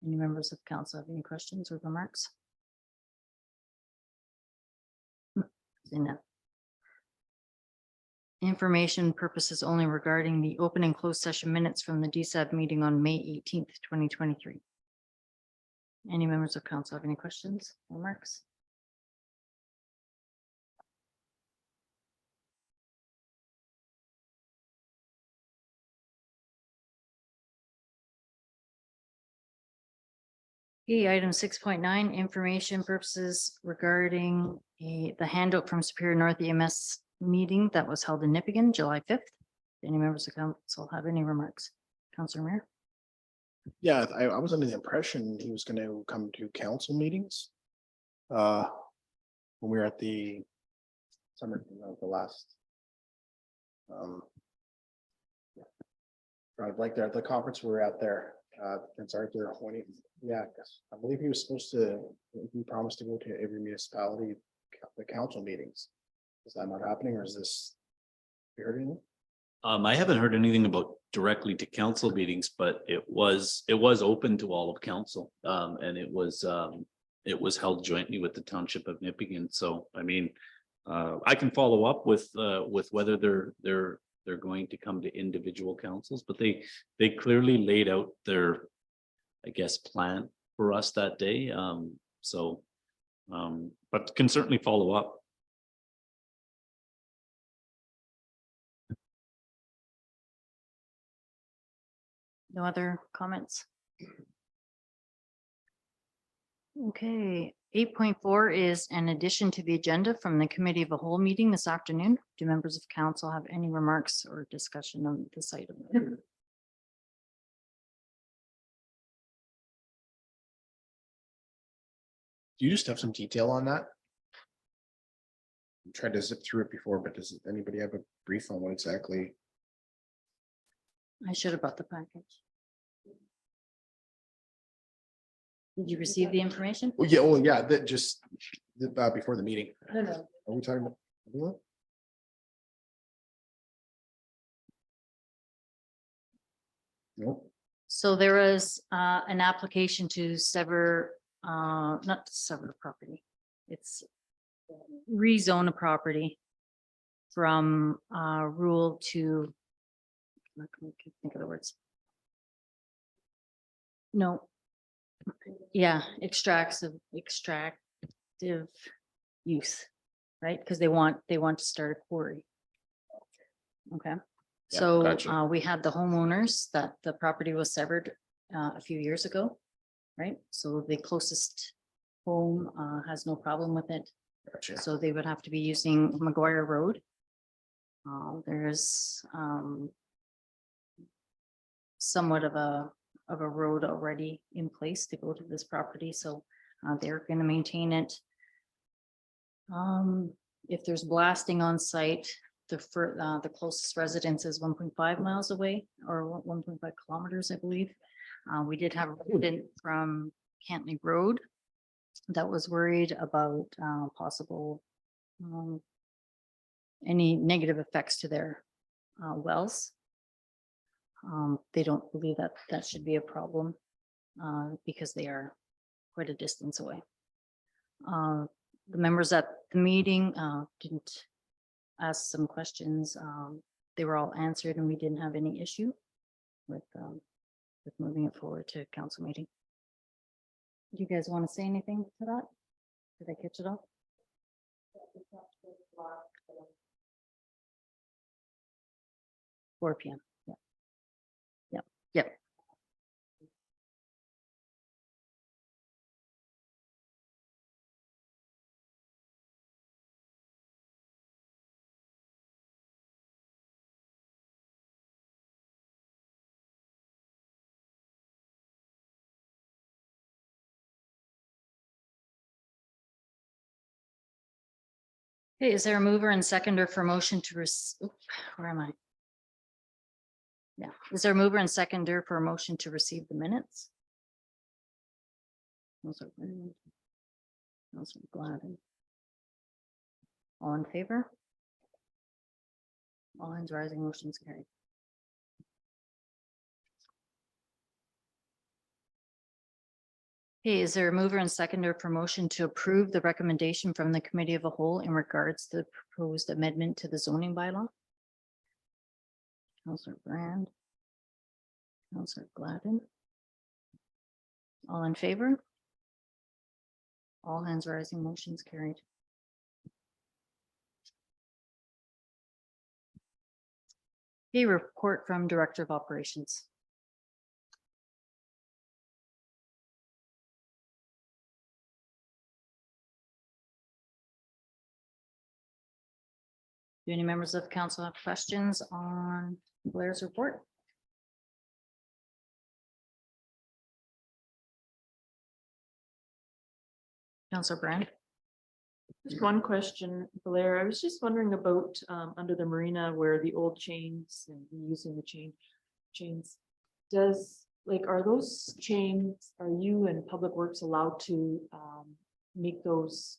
Any members of council have any questions or remarks? Seeing none. Information purposes only regarding the open and closed session minutes from the DSAB meeting on May 18th, 2023. Any members of council have any questions, or remarks? Okay, item 6.9, information purposes regarding the handout from Superior North EMS meeting that was held in Nipigon, July 5th. Any members of council have any remarks? Councilor Mayor? Yeah, I was under the impression he was gonna come to council meetings. When we were at the summer, the last. I'd like the conference we were at there, Prince Arthur, yeah, I believe he was supposed to, he promised to go to every municipality, the council meetings. Is that not happening, or is this? You heard anything? I haven't heard anything about directly to council meetings, but it was open to all of council. And it was held jointly with the Township of Nipigon. So, I mean, I can follow up with whether they're going to come to individual councils, but they clearly laid out their, I guess, plan for us that day. But can certainly follow up. No other comments? Okay, 8.4 is an addition to the agenda from the Committee of the Whole meeting this afternoon. Do members of council have any remarks or discussion on this item? Do you just have some detail on that? I tried to zip through it before, but does anybody have a brief on what exactly? I should have brought the package. Did you receive the information? Well, yeah, that just before the meeting. No. Are we talking about? Nope. So there was an application to sever, not to sever the property. It's rezone a property from rural to not gonna think of the words. No. Yeah, extractive use, right? Because they want to start a quarry. Okay, Yeah, so gotcha. we had the homeowners that the property was severed a few years ago, right? So the closest home has no problem with it. Gotcha. So they would have to be using McGuire Road. There's somewhat of a road already in place to go to this property, so they're gonna maintain it. If there's blasting on site, the closest residence is 1.5 miles away, or 1.5 kilometers, I believe. We did have a resident from Cantley Road that was worried about possible any negative effects to their wells. They don't believe that that should be a problem because they are quite a distance away. The members at the meeting didn't ask some questions. They were all answered and we didn't have any issue with moving it forward to council meeting. Do you guys want to say anything to that? Did I catch it all? 4 p.m. Yeah. Yep. Yep. Okay, is there a mover and seconder for motion to where am I? Yeah, is there a mover and seconder for a motion to receive the minutes? Counselor Brennan. Counselor Gladden. All in favor? All hands rising, motion's carried. Okay, is there a mover and seconder for motion to approve the recommendation from the committee of a whole in regards to the proposed amendment to the zoning bylaw? Counselor Brand. Counselor Gladden. All in favor? All hands rising, motion's carried. Okay, report from Director of Operations. Do any members of council have questions on Blair's report? Councilor Brand. Just one question, Blair. I was just wondering about under the marina where the old chains and using the chains. Are those chains, are you and Public Works allowed to make those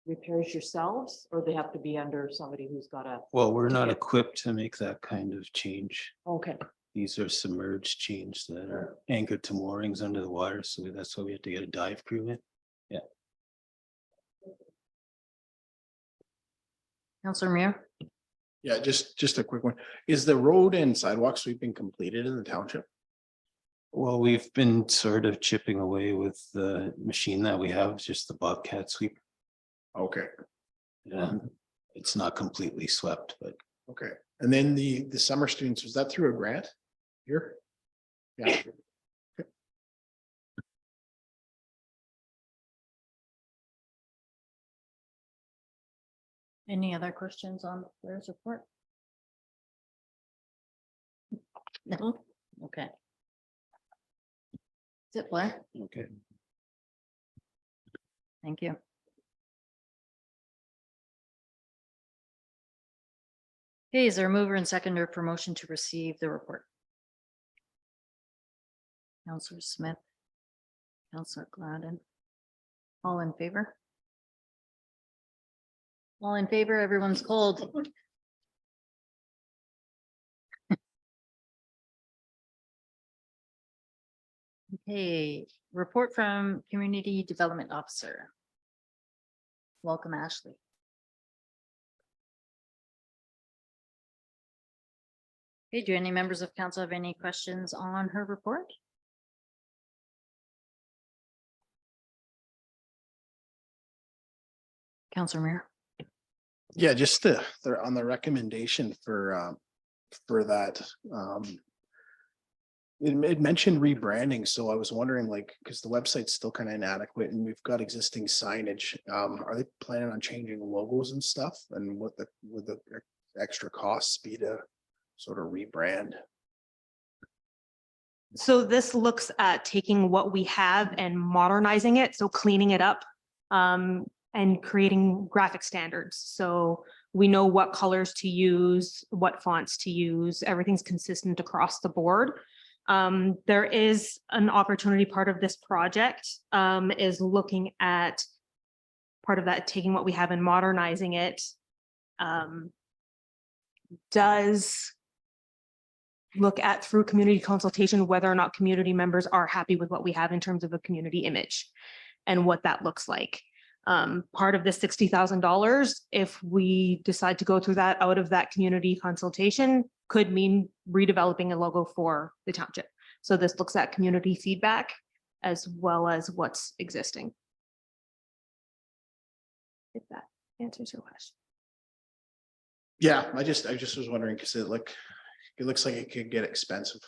repairs yourselves, or they have to be under somebody who's got a? Well, we're not ticket? equipped to make that kind of change. Okay, These are submerged chains that are anchored to moorings under the water, so that's why we have to get a dive crew in. Councilor Muir. Yeah, just a quick one. Is the road and sidewalk sweeping completed in the township? Well, we've been sort of chipping away with the machine that we have, just the Bobcat sweep. Okay, Yeah, it's not completely swept, but okay. And then the summer students, was that through a grant here? Yeah. Any other questions on Blair's report? No, okay. That's it, Blair. okay. Thank you. Okay, is there a mover and seconder for motion to receive the report? Councilor Smith. Councilor Gladden. All in favor? All in favor, everyone's cold. Okay, report from Community Development Officer. Welcome, Ashley. Okay, do any members of council have any questions on her report? Councilor Mayor. Yeah, just they're on the recommendation for that. It mentioned rebranding, so I was wondering like, because the website's still kind of inadequate and we've got existing signage. Are they planning on changing logos and stuff? And what would the extra costs be to sort of rebrand? So this looks at taking what we have and modernizing it, so cleaning it up and creating graphic standards. So we know what colors to use, what fonts to use, everything's consistent across the board. There is an opportunity, part of this project is looking at part of that, taking what we have and modernizing it. Does look at through community consultation, whether or not community members are happy with what we have in terms of a community image and what that looks like. Part of the $60,000, if we decide to go through that out of that community consultation, could mean redeveloping a logo for the township. So this looks at community feedback as well as what's existing. If that answers your question. Yeah, I just was wondering because it looks like it could get expensive.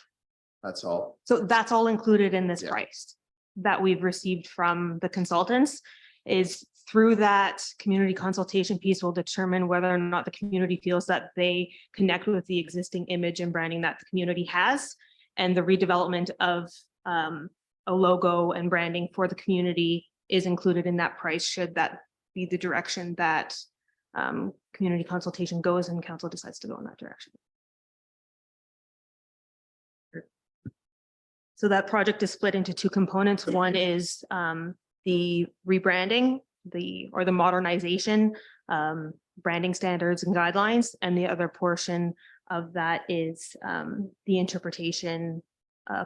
That's all. So that's all included in this Yeah. price that we've received from the consultants. Is through that community consultation piece will determine whether or not the community feels that they connect with the existing image and branding that the community has. And the redevelopment of a logo and branding for the community is included in that price, should that be the direction that community consultation goes and council decides to go in that direction. So that project is split into two components. One is the rebranding, the modernization, branding standards and guidelines. And the other portion of that is the interpretation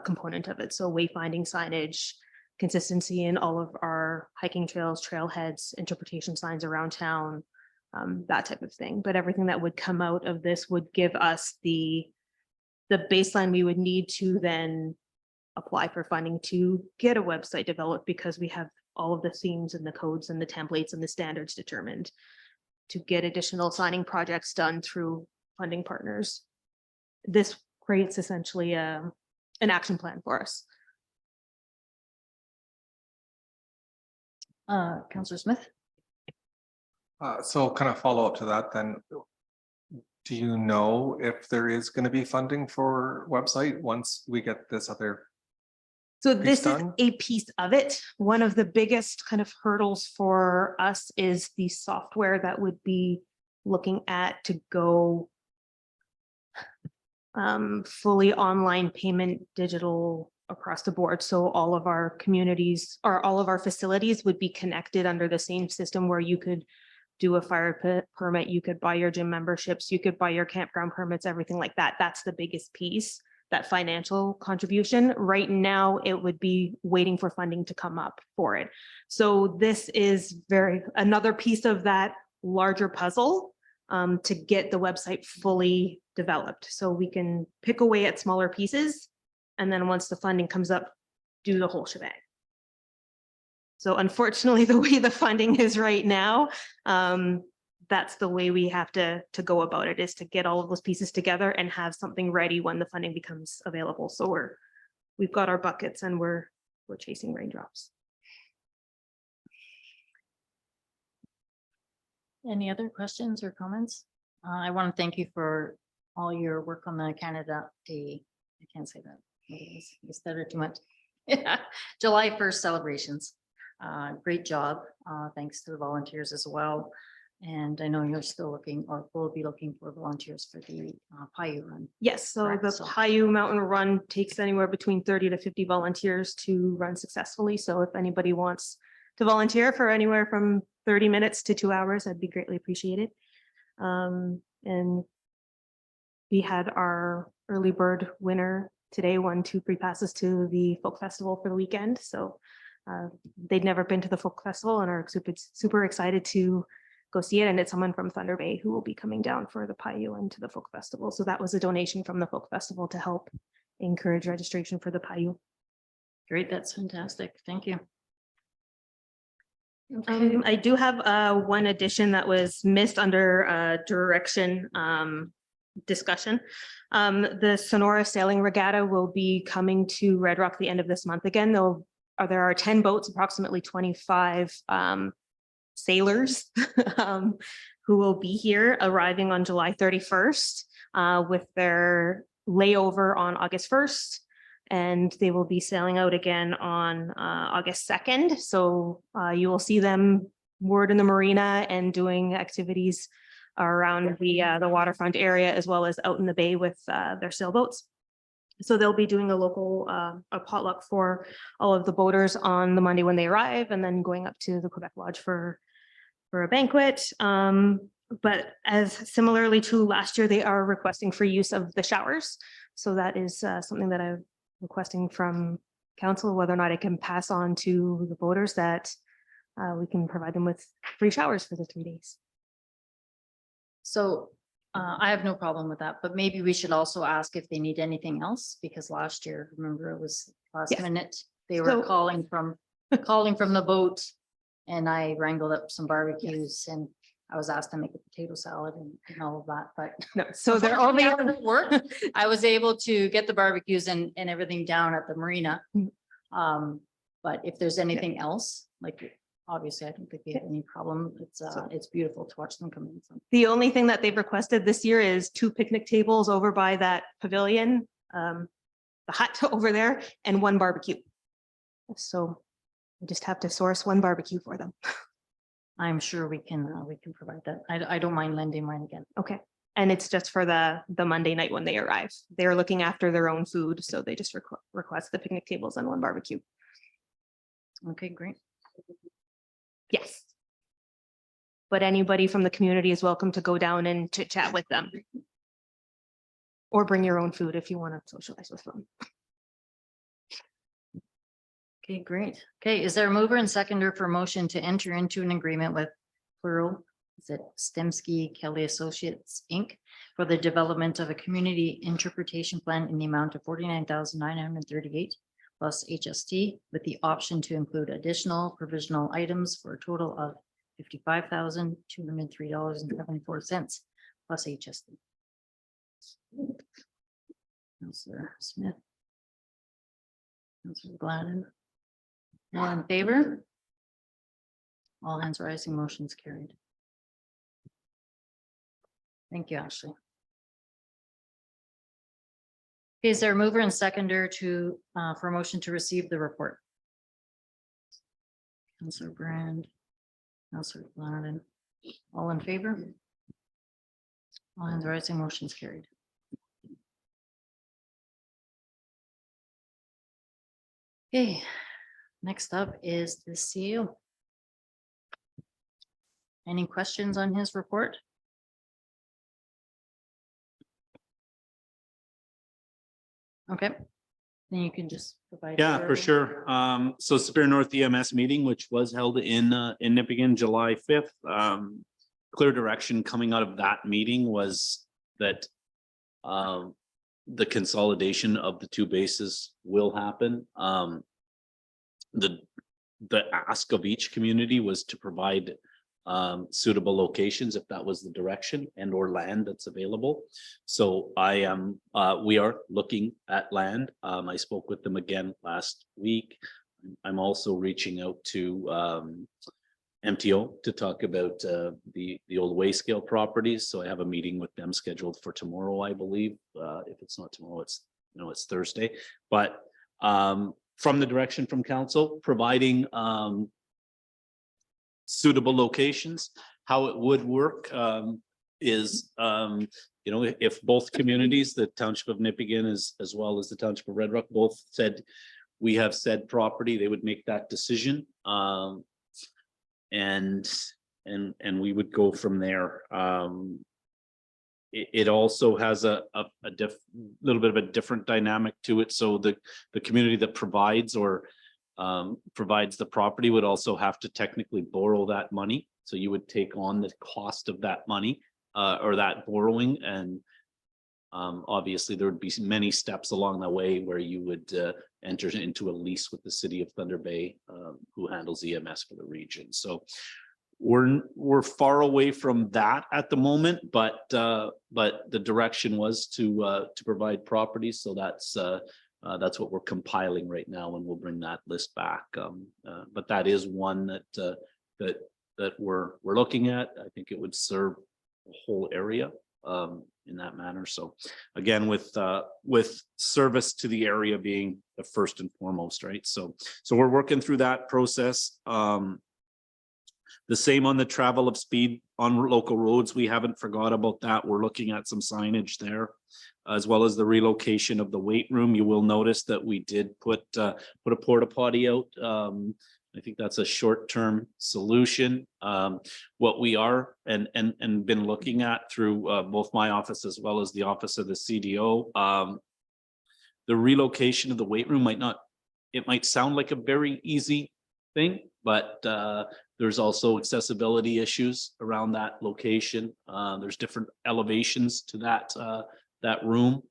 component of it. So wayfinding signage, consistency in all of our hiking trails, trailheads, interpretation signs around town, that type of thing. But everything that would come out of this would give us the baseline we would need to then apply for funding to get a website developed, because we have all of the themes and the codes and the templates and the standards determined to get additional signing projects done through funding partners. This creates essentially an action plan for us. Councillor Smith. So kind of follow up to that then. Do you know if there is going to be funding for website once we get this other? So this is done? a piece of it. One of the biggest kind of hurdles for us is the software that would be looking at to go fully online payment, digital across the board. So all of our communities or all of our facilities would be connected under the same system where you could do a fire permit, you could buy your gym memberships, you could buy your campground permits, everything like that. That's the biggest piece, that financial contribution. Right now, it would be waiting for funding to come up for it. So this is another piece of that larger puzzle to get the website fully developed. So we can pick away at smaller pieces. And then once the funding comes up, do the whole shebang. So unfortunately, the way the funding is right now, that's the way we have to go about it, is to get all of those pieces together and have something ready when the funding becomes available. So we've got our buckets and we're chasing raindrops. Any other questions or comments? I want to thank you for all your work on the Canada Day. I can't say that. You stuttered too much. Yeah, July 1st celebrations. Great job. Thanks to the volunteers as well. And I know you're still looking, or will be looking for volunteers for the Paiute Run. Yes, so Correct, the so- Paiute Mountain Run takes anywhere between 30 to 50 volunteers to run successfully. So if anybody wants to volunteer for anywhere from 30 minutes to 2 hours, that'd be greatly appreciated. And we had our early bird winner today, won 2 free passes to the folk festival for the weekend. So they'd never been to the folk festival and are super excited to go see it. And it's someone from Thunder Bay who will be coming down for the Paiute and to the folk festival. So that was a donation from the folk festival to help encourage registration for the Paiute. Great, that's fantastic. Thank you. I do have one addition that was missed under direction discussion. The Sonora Sailing Regatta will be coming to Red Rock the end of this month again. There are 10 boats, approximately 25 sailors who will be here arriving on July 31st with their layover on August 1st. And they will be sailing out again on August 2nd. So you will see them moored in the marina and doing activities around the waterfront area, as well as out in the bay with their sailboats. So they'll be doing a local a potluck for all of the boaters on the Monday when they arrive, and then going up to the Quebec Lodge for a banquet. But as similarly to last year, they are requesting for use of the showers. So that is something that I'm requesting from council, whether or not I can pass on to the boaters that we can provide them with free showers for the 3 days. So I have no problem with that, but maybe we should also ask if they need anything else, because last year, remember, it was last Yes. minute. They So- were calling from the boat, and I wrangled up some barbecues, and I was asked to make a potato salad and all of that, but No, so they're only, work. I was able to get the barbecues and everything down at the marina. Mm. But if there's anything else, like, obviously, I don't think we have any problem. It's beautiful to watch them come in. So. the only thing that they've requested this year is 2 picnic tables over by that pavilion, the hut over there, and 1 barbecue. So we just have to source 1 barbecue for them. I'm sure we can provide that. I don't mind lending mine again. Okay. And it's just for the Monday night when they arrive. They're looking after their own food, so they just request the picnic tables and 1 barbecue. Okay, great. Yes. But anybody from the community is welcome to go down and chit chat with them. Or bring your own food if you want to socialize with them. Okay, great. Okay, is there a mover and seconder for motion to enter into an agreement with Plural, is it Stemsky Kelly Associates, Inc. for the development of a community interpretation plan in the amount of 49,938 plus HST, with the option to include additional provisional items for a total of $55,203.74 plus HST. Councillor Smith. Councillor Gladden. All in favor? All hands rising, motion's carried. Thank you, Ashley. Okay, is there a mover and seconder to, for a motion to receive the report? Councillor Brand, Councillor Gladden, all in favor? All hands rising, motion's carried. Okay, next up is the CEO. Any questions on his report? Okay, then you can just provide. Yeah, for sure. So Superior North EMS meeting, which was held in Nippigan, July 5th. Clear direction coming out of that meeting was that the consolidation of the 2 bases will happen. The ask of each community was to provide suitable locations if that was the direction and or land that's available. So we are looking at land. I spoke with them again last week. I'm also reaching out to MTO to talk about the old Wayscale properties. So I have a meeting with them scheduled for tomorrow, I believe. If it's not tomorrow, it's Thursday. But from the direction from council, providing suitable locations, how it would work is, if both communities, the Township of Nippigan as well as the Township of Red Rock, both said we have said property, they would make that decision. And we would go from there. It also has a little bit of a different dynamic to it. So the community that provides or provides the property would also have to technically borrow that money. So you would take on the cost of that money or that borrowing, and obviously there would be many steps along the way where you would enter into a lease with the city of Thunder Bay, who handles EMS for the region. So we're far away from that at the moment, but the direction was to provide properties. So that's what we're compiling right now, and we'll bring that list back. But that is one that we're looking at. I think it would serve the whole area in that manner. So again, with service to the area being the first and foremost, right? So we're working through that process. The same on the travel of speed on local roads. We haven't forgot about that. We're looking at some signage there, as well as the relocation of the weight room. You will notice that we did put a porta potty out. I think that's a short-term solution. What we are and been looking at through both my office as well as the office of the CDO, the relocation of the weight room might sound like a very easy thing, but there's also accessibility issues around that location. There's different elevations to that room.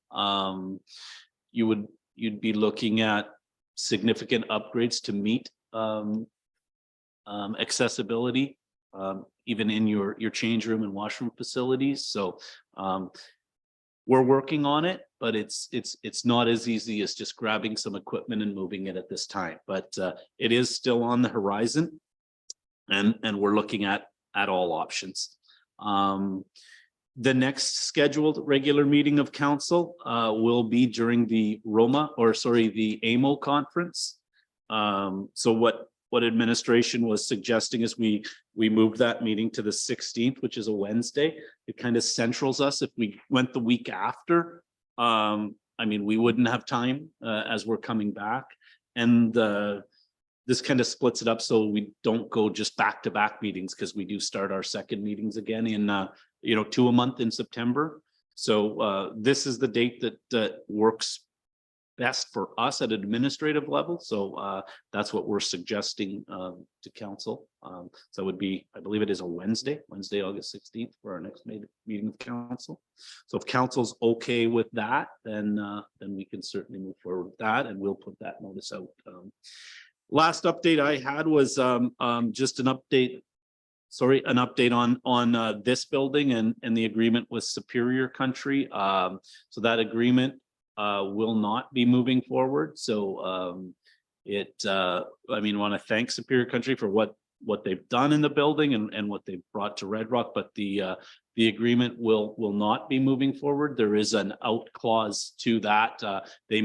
You'd be looking at significant upgrades to meet accessibility, even in your change room and washroom facilities. So we're working on it, but it's not as easy as just grabbing some equipment and moving it at this time. But it is still on the horizon, and we're looking at all options. The next scheduled regular meeting of council will be during the the AMO conference. So what administration was suggesting is we moved that meeting to the 16th, which is a Wednesday. It kind of centrals us. If we went the week after, I mean, we wouldn't have time as we're coming back. And this kind of splits it up so we don't go just back-to-back meetings, because we do start our second meetings again in 2 a month in September. So this is the date that works best for us at an administrative level. So that's what we're suggesting to council. So it would be, I believe it is a Wednesday, August 16th for our next meeting with council. So if council's okay with that, then we can certainly move forward with that, and we'll put that notice out. Last update I had was just an update on this building and the agreement with Superior Country. So that agreement will not be moving forward. So I mean, want to thank Superior Country for what they've done in the building and what they've brought to Red Rock, but the agreement will not be moving forward. There is an out clause to that. You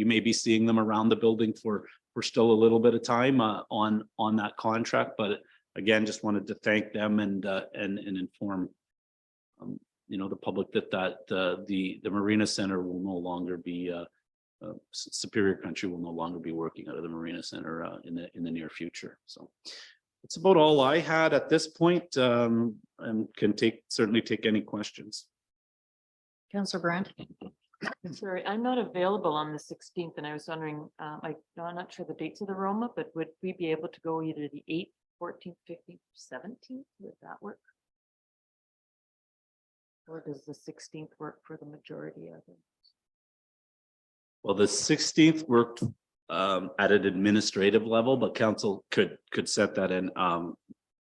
may be seeing them around the building for still a little bit of time on that contract, but again, just wanted to thank them and inform the public that the Marina Center will no longer be Superior Country will no longer be working out of the Marina Center in the near future. So that's about all I had at this point, and can certainly take any questions. Councillor Brandt. Sorry, I'm not available on the 16th, and I was wondering, I'm not sure the dates of the Roma, but would we be able to go either the 8th, 14th, 15th, 17th? Would that work? Or does the 16th work for the majority of it? Well, the 16th worked at an administrative level, but council could set that in.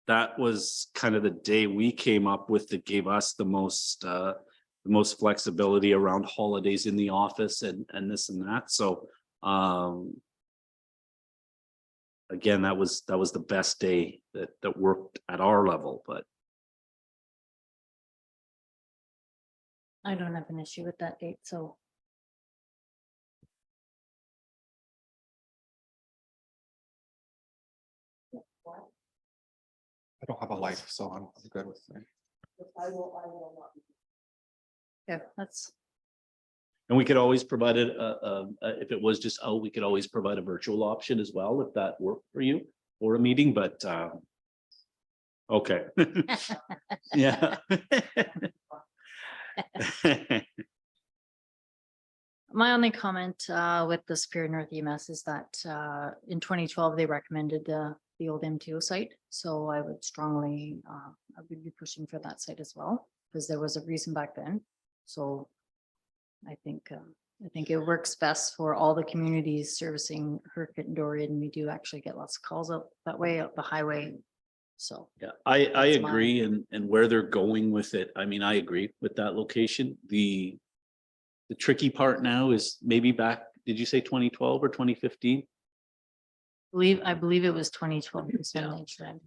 That was kind of the day we came up with that gave us the most flexibility around holidays in the office and this and that. So again, that was the best day that worked at our level, but I don't have an issue with that date, so. I don't have a life, so I'm good with it. Yeah, that's, and we could always provide it if it was just we could always provide a virtual option as well if that worked for you or a meeting, but okay. Yeah. My only comment with the Superior North EMS is that in 2012, they recommended the old MTO site. So I would strongly, I would be pushing for that site as well, because there was a reason back then. So I think it works best for all the communities servicing Herkett and Dorian. We do actually get lots of calls up that way, up the highway. So, Yeah, I That's my- agree, and where they're going with it, I mean, I agree with that location. The tricky part now is maybe back, did you say 2012 or 2015? I believe it was 2012. is when Yeah. they tried.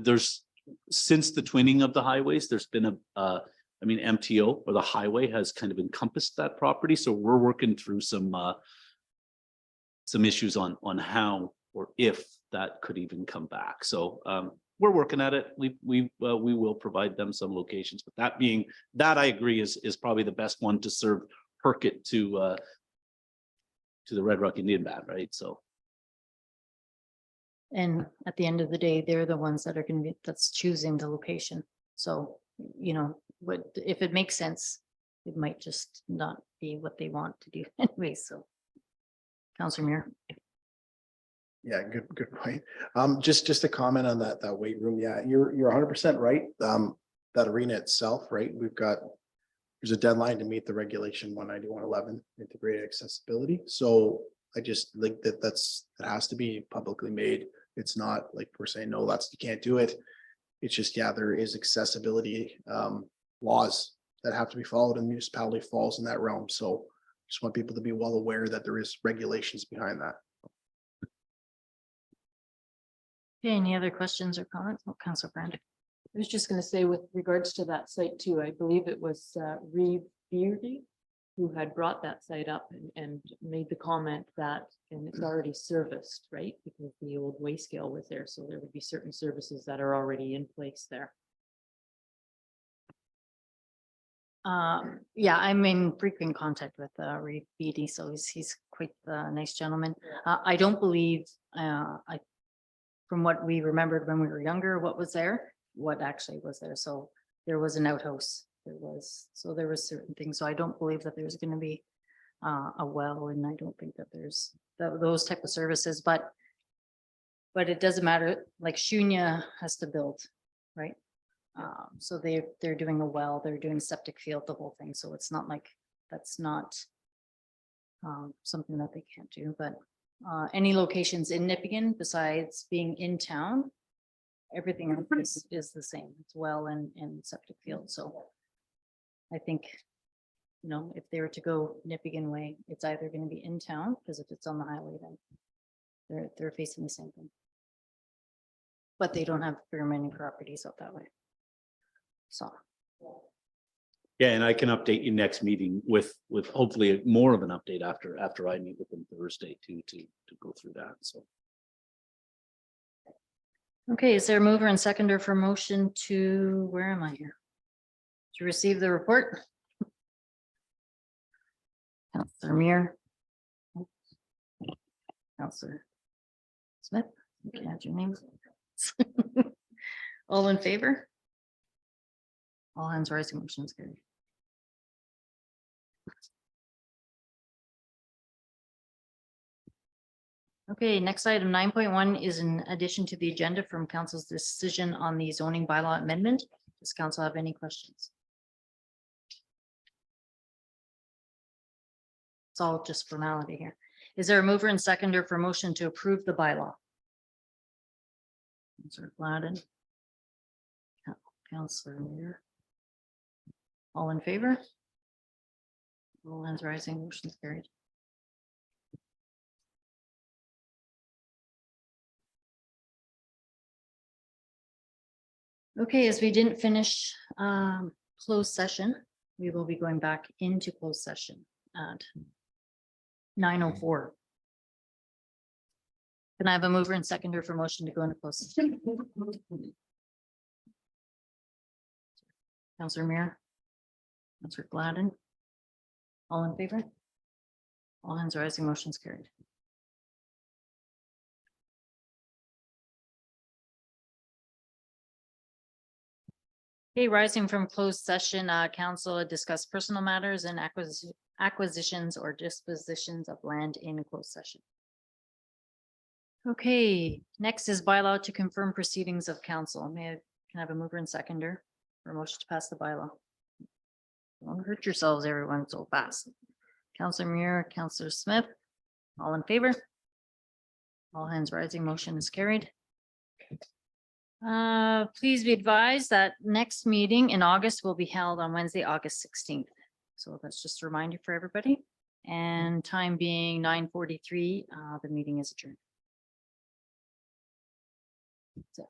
There's, since the twinning of the highways, there's been I mean, MTO or the highway has kind of encompassed that property, so we're working through some issues on how or if that could even come back. So we're working at it. We will provide them some locations, but that I agree is probably the best one to serve Herkett to the Red Rock Indian Band, right? So. And at the end of the day, they're the ones that are gonna be, that's choosing the location. So, you know, if it makes sense, it might just not be what they want to do anyway, so. Counselor Muir. Yeah, good point. Just to comment on that weight room. Yeah, you're 100% right. That arena itself, right? There's a deadline to meet the regulation 19111 integrated accessibility. So I just think that that has to be publicly made. It's not like we're saying, no, you can't do it. It's just, yeah, there is accessibility laws that have to be followed, and the municipality falls in that realm. So just want people to be well aware that there is regulations behind that. Okay, any other questions or comments? Oh, Counselor Brand. I was just gonna say with regards to that site too, I believe it was Reeve Beardy who had brought that site up and made the comment that, and it's already serviced, right? Because the old weigh scale was there, so there would be certain services that are already in place there. Yeah, I'm in frequent contact with Reeve Beatty, so he's quite a nice gentleman. I don't believe, from what we remembered when we were younger, what actually was there. So there was an outhouse. There was certain things. So I don't believe that there's going to be a well, and I don't think that there's those type of services, but it doesn't matter. Like Shunya has to build, right? So they're doing a well, they're doing septic field, the whole thing. So it's not like that's not something that they can't do, but any locations in Nipigon besides being in town, everything else is the same. It's well and septic field. So I think, you know, if they were to go Nipigon way, it's either going to be in town, because if it's on the highway, then they're facing the same thing. But they don't have very many properties up that way. So. Yeah, and I can update you next meeting with hopefully more of an update after I meet with them Thursday to go through that. So. Okay, is there a mover and seconder for motion to, where am I here? To receive the report? Counselor Muir. Counselor Smith, you can add your names. All in favor? All hands raising, motion is carried. Okay, next item 9.1 is an addition to the agenda from council's decision on the zoning bylaw amendment. Does council have any questions? It's all just formality here. Is there a mover and seconder for motion to approve the bylaw? Councilor Gladden. Councilor Muir. All in favor? All hands rising, motion is carried. Okay, as we didn't finish closed session, we will be going back into closed session at 9:04. Can I have a mover and seconder for motion to go into closed session? Councilor Muir. Councilor Gladden. All in favor? All hands rising, motion's carried. Okay, rising from closed session, council discuss personal matters and acquisitions or dispositions of land in closed session. Okay, next is bylaw to confirm proceedings of council. Can I have a mover and seconder for a motion to pass the bylaw? Don't hurt yourselves, everyone, so fast. Councillor Muir, Councillor Smith, all in favor? All hands rising, motion is carried. Please be advised that next meeting in August will be held on Wednesday, August 16th. So that's just a reminder for everybody. And time being 9:43, the meeting is adjourned. That's it.